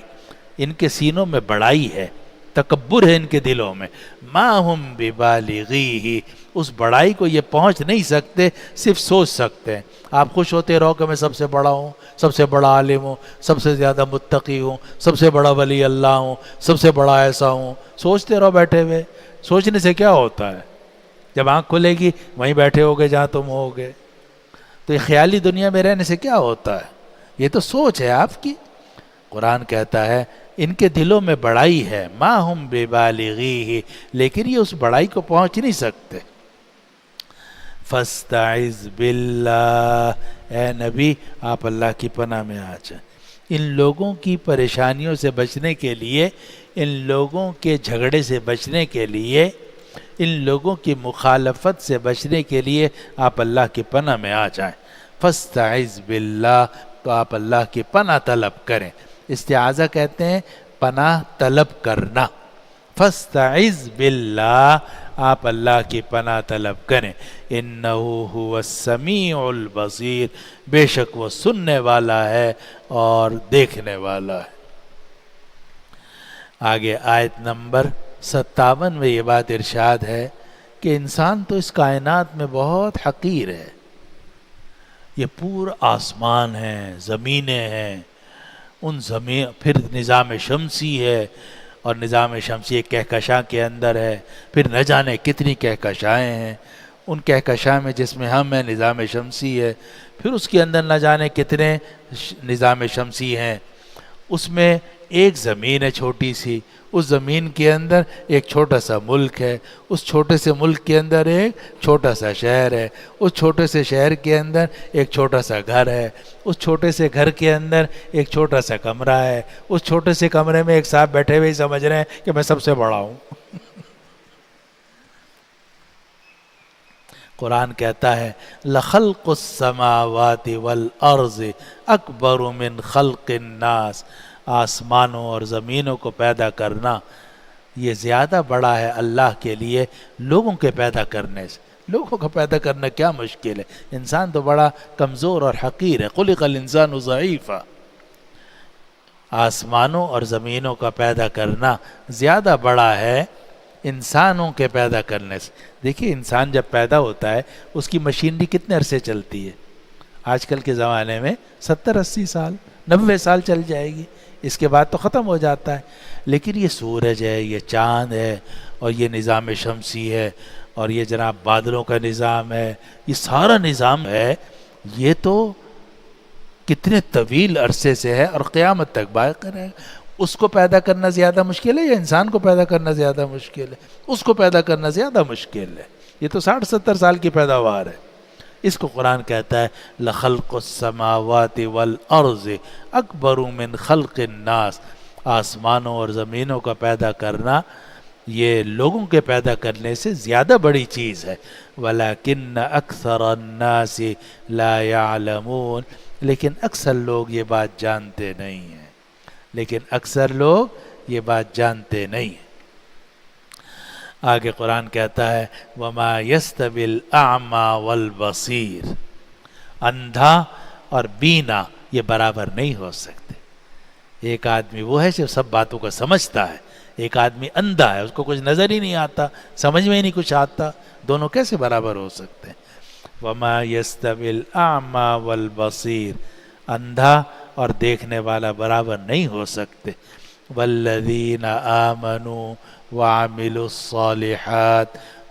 ان کے سینوں میں بڑائی ہے، تکبر ہے ان کے دلوں میں، ما ہم ببالغیہ، اس بڑائی کو یہ پہنچ نہیں سکتے، صرف سوچ سکتے ہیں۔ آپ خوش ہوتے رہو کہ میں سب سے بڑا ہوں، سب سے بڑا عالم ہوں، سب سے زیادہ متقی ہوں، سب سے بڑا ولی اللہ ہوں، سب سے بڑا ایسا ہوں، سوچتے رہو بیٹھے ہوئے۔ سوچنے سے کیا ہوتا ہے؟ جب آنکھ کھلے گی وہیں بیٹھے ہوگے جہاں تم ہوگے، تو یہ خیالی دنیا میں رہنے سے کیا ہوتا ہے؟ یہ تو سوچ ہے آپ کی۔ قرآن کہتا ہے ان کے دلوں میں بڑائی ہے، ما ہم ببالغیہ، لیکن یہ اس بڑائی کو پہنچ نہیں سکتے۔ فاستعذ باللہ، اے نبی آپ اللہ کی پناہ میں آ جائیں۔ ان لوگوں کی پریشانیوں سے بچنے کے لیے، ان لوگوں کے جھگڑے سے بچنے کے لیے، ان لوگوں کی مخالفت سے بچنے کے لیے آپ اللہ کی پناہ میں آ جائیں۔ فاستعذ باللہ، تو آپ اللہ کی پناہ طلب کریں۔ استعاذہ کہتے ہیں پناہ طلب کرنا۔ فاستعذ باللہ، آپ اللہ کی پناہ طلب کریں۔ انہ هو السمیع البصیر، بے شک وہ سننے والا ہے اور دیکھنے والا ہے۔ آگے آیت نمبر 57 میں یہ بات ارشاد ہے کہ انسان تو اس کائنات میں بہت حقیر ہے، یہ پورا آسمان ہے، زمینیں ہیں، ان زمین، پھر نظام شمسی ہے، اور نظام شمسی ایک کہکشاں کے اندر ہے، پھر نہ جانے کتنی کہکشائیں ہیں، ان کہکشاں میں جس میں ہم ہیں نظام شمسی ہے، پھر اس کے اندر نہ جانے کتنے نظام شمسی ہیں، اس میں ایک زمین ہے چھوٹی سی، اس زمین کے اندر ایک چھوٹا سا ملک ہے، اس چھوٹے سے ملک کے اندر ایک چھوٹا سا شہر ہے، اس چھوٹے سے شہر کے اندر ایک چھوٹا سا گھر ہے، اس چھوٹے سے گھر کے اندر ایک چھوٹا سا کمرہ ہے، اس چھوٹے سے کمرے میں ایک صاحب بیٹھے ہوئے سمجھ رہے ہیں کہ میں سب سے بڑا ہوں۔ قرآن کہتا ہے لَخَلْقُ السَّمَاوَاتِ وَالْأَرْضِ أَكْبَرُ مِنْ خَلْقِ النَّاسِ، آسمانوں اور زمینوں کو پیدا کرنا یہ زیادہ بڑا ہے اللہ کے لیے لوگوں کے پیدا کرنے سے۔ لوگوں کو پیدا کرنا کیا مشکل ہے؟ انسان تو بڑا کمزور اور حقیر ہے، خلق الانسان ضعیفا۔ آسمانوں اور زمینوں کا پیدا کرنا زیادہ بڑا ہے انسانوں کے پیدا کرنے سے۔ دیکھیے انسان جب پیدا ہوتا ہے اس کی مشینری کتنے عرصے چلتی ہے؟ آج کل کے زمانے میں 70-80 سال 90 سال چل جائے گی، اس کے بعد تو ختم ہو جاتا ہے۔ لیکن یہ سورج ہے، یہ چاند ہے، اور یہ نظام شمسی ہے، اور یہ جناب بادلوں کا نظام ہے، یہ سارا نظام ہے، یہ تو کتنے طویل عرصے سے ہے اور قیامت تک باقی رہے گا۔ اس کو پیدا کرنا زیادہ مشکل ہے یا انسان کو پیدا کرنا زیادہ مشکل ہے؟ اس کو پیدا کرنا زیادہ مشکل ہے، یہ تو 60-70 سال کی پیداوار ہے۔ اس کو قرآن کہتا ہے لَخَلْقُ السَّمَاوَاتِ وَالْأَرْضِ أَكْبَرُ مِنْ خَلْقِ النَّاسِ، آسمانوں اور زمینوں کا پیدا کرنا یہ لوگوں کے پیدا کرنے سے زیادہ بڑی چیز ہے۔ وَلَكِنَّ أَكْثَرَ النَّاسِ لَا يَعْلَمُونَ، لیکن اکثر لوگ یہ بات جانتے نہیں ہیں، لیکن اکثر لوگ یہ بات جانتے نہیں ہیں۔ آگے قرآن کہتا ہے وَمَا يَسْتَوِي الْأَعْمَى وَالْبَصِيرُ، اندھا اور بینا یہ برابر نہیں ہو سکتے۔ ایک آدمی وہ ہے جو سب باتوں کو سمجھتا ہے، ایک آدمی اندھا ہے، اس کو کچھ نظر ہی نہیں آتا، سمجھ میں ہی نہیں کچھ آتا، دونوں کیسے برابر ہو سکتے ہیں؟ وَمَا يَسْتَوِي الْأَعْمَى وَالْبَصِيرُ، اندھا اور دیکھنے والا برابر نہیں ہو سکتے۔ وَالَّذِينَ آمَنُوا وَعَمِلُوا الصَّالِحَاتِ،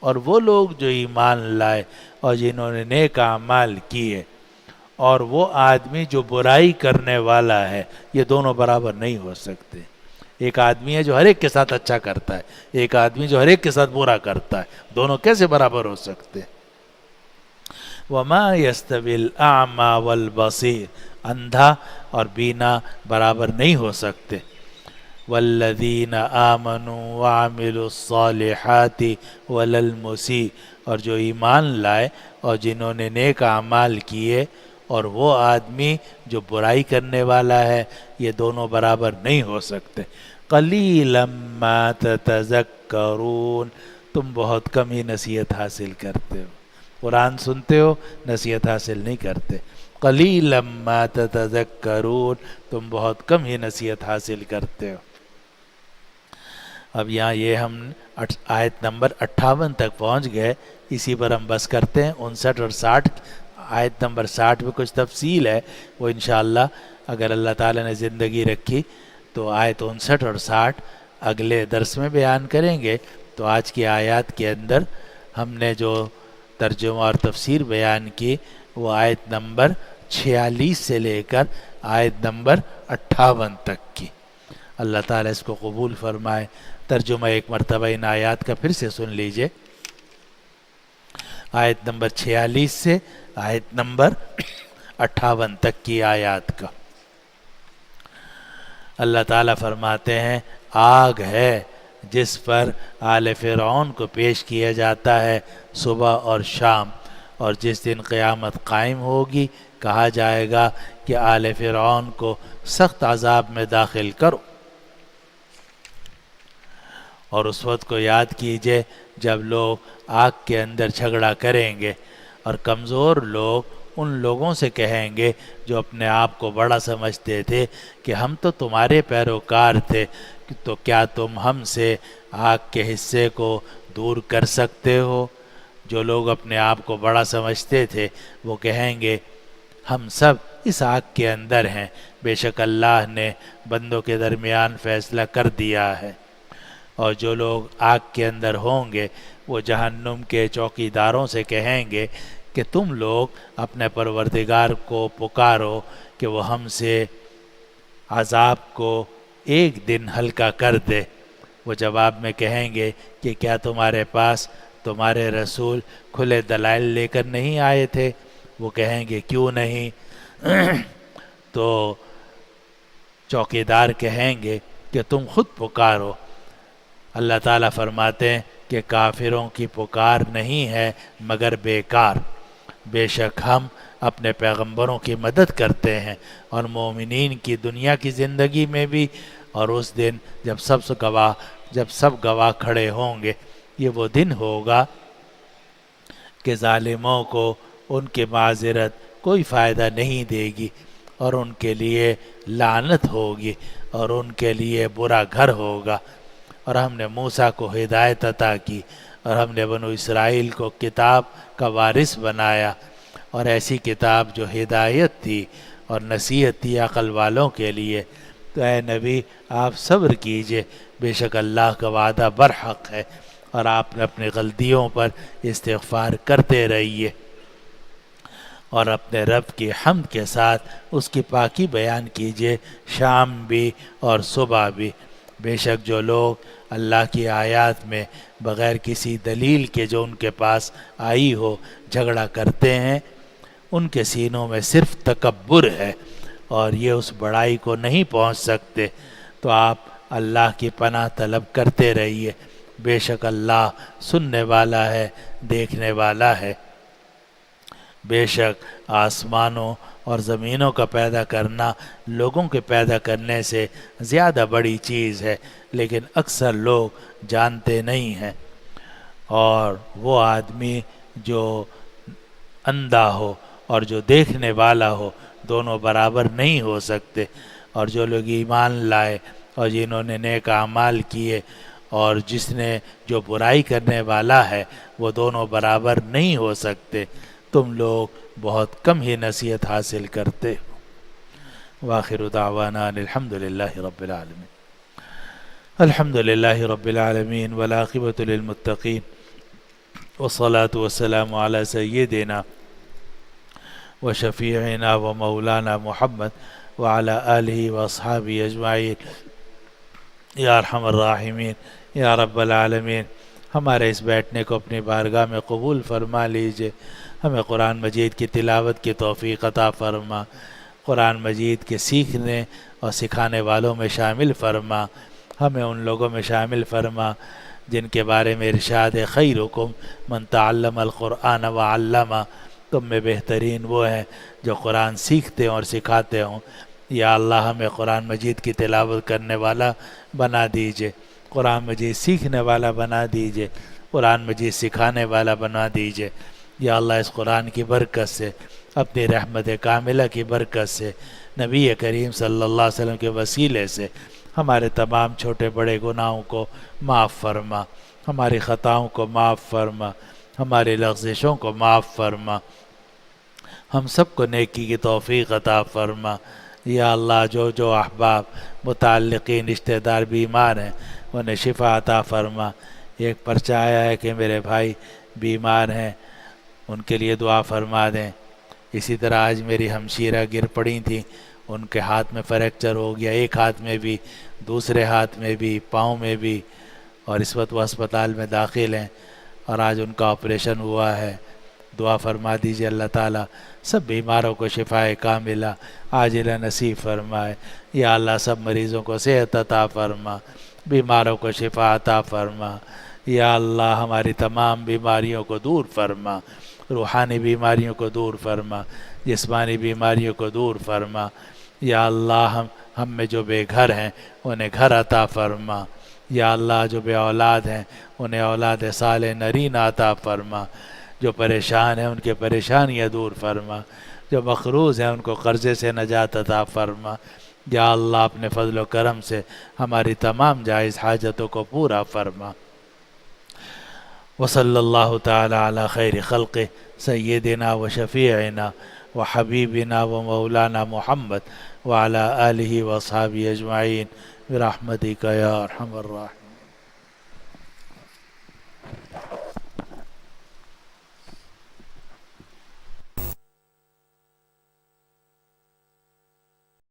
اور وہ لوگ جو ایمان لائے اور جنہوں نے نیک اعمال کیے، اور وہ آدمی جو برائی کرنے والا ہے، یہ دونوں برابر نہیں ہو سکتے۔ ایک آدمی ہے جو ہر ایک کے ساتھ اچھا کرتا ہے، ایک آدمی جو ہر ایک کے ساتھ برا کرتا ہے، دونوں کیسے برابر ہو سکتے؟ وما یستوی الاعمی والبصیر، اندھا اور بینا برابر نہیں ہو سکتے۔ والذین آمنوا وعملوا الصالحات وللمسیء، اور جو ایمان لائے اور جنہوں نے نیک اعمال کیے، اور وہ آدمی جو برائی کرنے والا ہے، یہ دونوں برابر نہیں ہو سکتے۔ قلیلا ما تتذکرون، تم بہت کم ہی نصیحت حاصل کرتے ہو، قرآن سنتے ہو نصیحت حاصل نہیں کرتے۔ قلیلا ما تتذکرون، تم بہت کم ہی نصیحت حاصل کرتے ہو۔ اب یہاں یہ ہم آیت نمبر 58 تک پہنچ گئے، اسی پر ہم بس کرتے ہیں۔ 59 اور 60، آیت نمبر 60 میں کچھ تفصیل ہے، وہ انشاءاللہ اگر اللہ تعالیٰ نے زندگی رکھی تو آیت 59 اور 60 اگلے درس میں بیان کریں گے۔ تو آج کی آیات کے اندر ہم نے جو ترجمہ اور تفسیر بیان کی، وہ آیت نمبر 46 سے لے کر آیت نمبر 58 تک کی۔ اللہ تعالیٰ اس کو قبول فرمائے۔ ترجمہ ایک مرتبہ ان آیات کا پھر سے سن لیجئے، آیت نمبر 46 سے آیت نمبر 58 تک کی آیات کا۔ اللہ تعالیٰ فرماتے ہیں، آگ ہے جس پر آل فرعون کو پیش کیا جاتا ہے صبح اور شام، اور جس دن قیامت قائم ہوگی کہا جائے گا کہ آل فرعون کو سخت عذاب میں داخل کرو۔ اور اس وقت کو یاد کیجئے جب لوگ آگ کے اندر جھگڑا کریں گے، اور کمزور لوگ ان لوگوں سے کہیں گے جو اپنے آپ کو بڑا سمجھتے تھے کہ ہم تو تمہارے پیروکار تھے، تو کیا تم ہم سے آگ کے حصے کو دور کر سکتے ہو؟ جو لوگ اپنے آپ کو بڑا سمجھتے تھے وہ کہیں گے ہم سب اس آگ کے اندر ہیں، بے شک اللہ نے بندوں کے درمیان فیصلہ کر دیا ہے۔ اور جو لوگ آگ کے اندر ہوں گے وہ جہنم کے چوکیداروں سے کہیں گے کہ تم لوگ اپنے پروردگار کو پکارو کہ وہ ہم سے عذاب کو ایک دن ہلکا کر دے۔ وہ جواب میں کہیں گے کہ کیا تمہارے پاس تمہارے رسول کھلے دلائل لے کر نہیں آئے تھے؟ وہ کہیں گے کیوں نہیں؟ تو چوکیدار کہیں گے کہ تم خود پکارو۔ اللہ تعالیٰ فرماتے ہیں کہ کافروں کی پکار نہیں ہے مگر بیکار، بے شک ہم اپنے پیغمبروں کی مدد کرتے ہیں، اور مومنین کی دنیا کی زندگی میں بھی، اور اس دن جب سب گواہ کھڑے ہوں گے۔ یہ وہ دن ہوگا کہ ظالموں کو ان کی معذرت کوئی فائدہ نہیں دے گی، اور ان کے لیے لعنت ہوگی، اور ان کے لیے برا گھر ہوگا۔ اور ہم نے موسیٰ کو ہدایت عطا کی، اور ہم نے بنو اسرائیل کو کتاب کا وارث بنایا، اور ایسی کتاب جو ہدایت تھی اور نصیحت تھی عقل والوں کے لیے۔ تو اے نبی آپ صبر کیجئے، بے شک اللہ کا وعدہ برحق ہے، اور آپ نے اپنی غلطیوں پر استغفار کرتے رہیے، اور اپنے رب کی حمد کے ساتھ اس کی پاکی بیان کیجئے، شام بھی اور صبح بھی۔ بے شک جو لوگ اللہ کی آیات میں بغیر کسی دلیل کے جو ان کے پاس آئی ہو جھگڑا کرتے ہیں، ان کے سینوں میں صرف تکبر ہے، اور یہ اس بڑائی کو نہیں پہنچ سکتے۔ تو آپ اللہ کی پناہ طلب کرتے رہیے، بے شک اللہ سننے والا ہے، دیکھنے والا ہے۔ بے شک آسمانوں اور زمینوں کا پیدا کرنا لوگوں کے پیدا کرنے سے زیادہ بڑی چیز ہے، لیکن اکثر لوگ جانتے نہیں ہیں۔ اور وہ آدمی جو اندھا ہو اور جو دیکھنے والا ہو دونوں برابر نہیں ہو سکتے، اور جو لوگ ایمان لائے اور جنہوں نے نیک اعمال کیے اور جس نے جو برائی کرنے والا ہے وہ دونوں برابر نہیں ہو سکتے۔ تم لوگ بہت کم ہی نصیحت حاصل کرتے ہو۔ وآخر دعوانا الحمد للہ رب العالمین۔ الحمد لله رب العالمين والعاقبة للمتقين والصلاة والسلام على سيدنا وشفيعنا ومولانا محمد وعلى آله وأصحابه أجمعين یا ارحم الراحمین یا رب العالمین. ہمارے اس بیٹھنے کو اپنی بارگاہ میں قبول فرما لیجئے. ہمیں قرآن مجید کی تلاوت کی توفیق عطا فرما. قرآن مجید کے سیکھنے اور سکھانے والوں میں شامل فرما. ہمیں ان لوگوں میں شامل فرما جن کے بارے میں ارشاد ہے خیرکم من تعلم القرآن وعلمہ. تم میں بہترین وہ ہیں جو قرآن سیکھتے اور سکھاتے ہوں. یا اللہ ہمیں قرآن مجید کی تلاوت کرنے والا بنا دیجئے، قرآن مجید سیکھنے والا بنا دیجئے، قرآن مجید سکھانے والا بنا دیجئے. یا اللہ اس قرآن کی برکت سے، اپنی رحمت کاملہ کی برکت سے، نبی کریم صلی اللہ علیہ وسلم کے وسیلے سے ہمارے تمام چھوٹے بڑے گناہوں کو معاف فرما، ہماری خطاؤں کو معاف فرما، ہماری لغزشوں کو معاف فرما، ہم سب کو نیکی کی توفیق عطا فرما. یا اللہ جو احباب متعلقین رشتہ دار بیمار ہیں انہیں شفا عطا فرما. ایک پرچہ آیا ہے کہ میرے بھائی بیمار ہیں، ان کے لیے دعا فرما دیں. اسی طرح آج میری ہمشیرہ گر پڑی تھیں، ان کے ہاتھ میں فریکچر ہو گیا، ایک ہاتھ میں بھی، دوسرے ہاتھ میں بھی، پاؤں میں بھی، اور اس وقت وہ ہسپتال میں داخل ہیں اور آج ان کا آپریشن ہوا ہے. دعا فرما دیجیے اللہ تعالیٰ سب بیماروں کو شفا کاملہ عاجلہ نصیب فرمائے. یا اللہ سب مریضوں کو صحت عطا فرما، بیماروں کو شفا عطا فرما. یا اللہ ہماری تمام بیماریوں کو دور فرما، روحانی بیماریوں کو دور فرما، جسمانی بیماریوں کو دور فرما. یا اللہ ہم میں جو بے گھر ہیں انہیں گھر عطا فرما. یا اللہ جو بے اولاد ہیں انہیں اولاد صالح نرین عطا فرما. جو پریشان ہیں ان کے پریشانیاں دور فرما، جو مقروض ہیں ان کو قرضے سے نجات عطا فرما. یا اللہ اپنے فضل و کرم سے ہماری تمام جائز حاجتوں کو پورا فرما. وصلی اللہ تعالی علی خیر خلقہ سیدنا و شفیعنا و حبیبنا و مولانا محمد وعلی آلہ و اصحابہ اجمعین برحمتک یا ارحم الراحمین.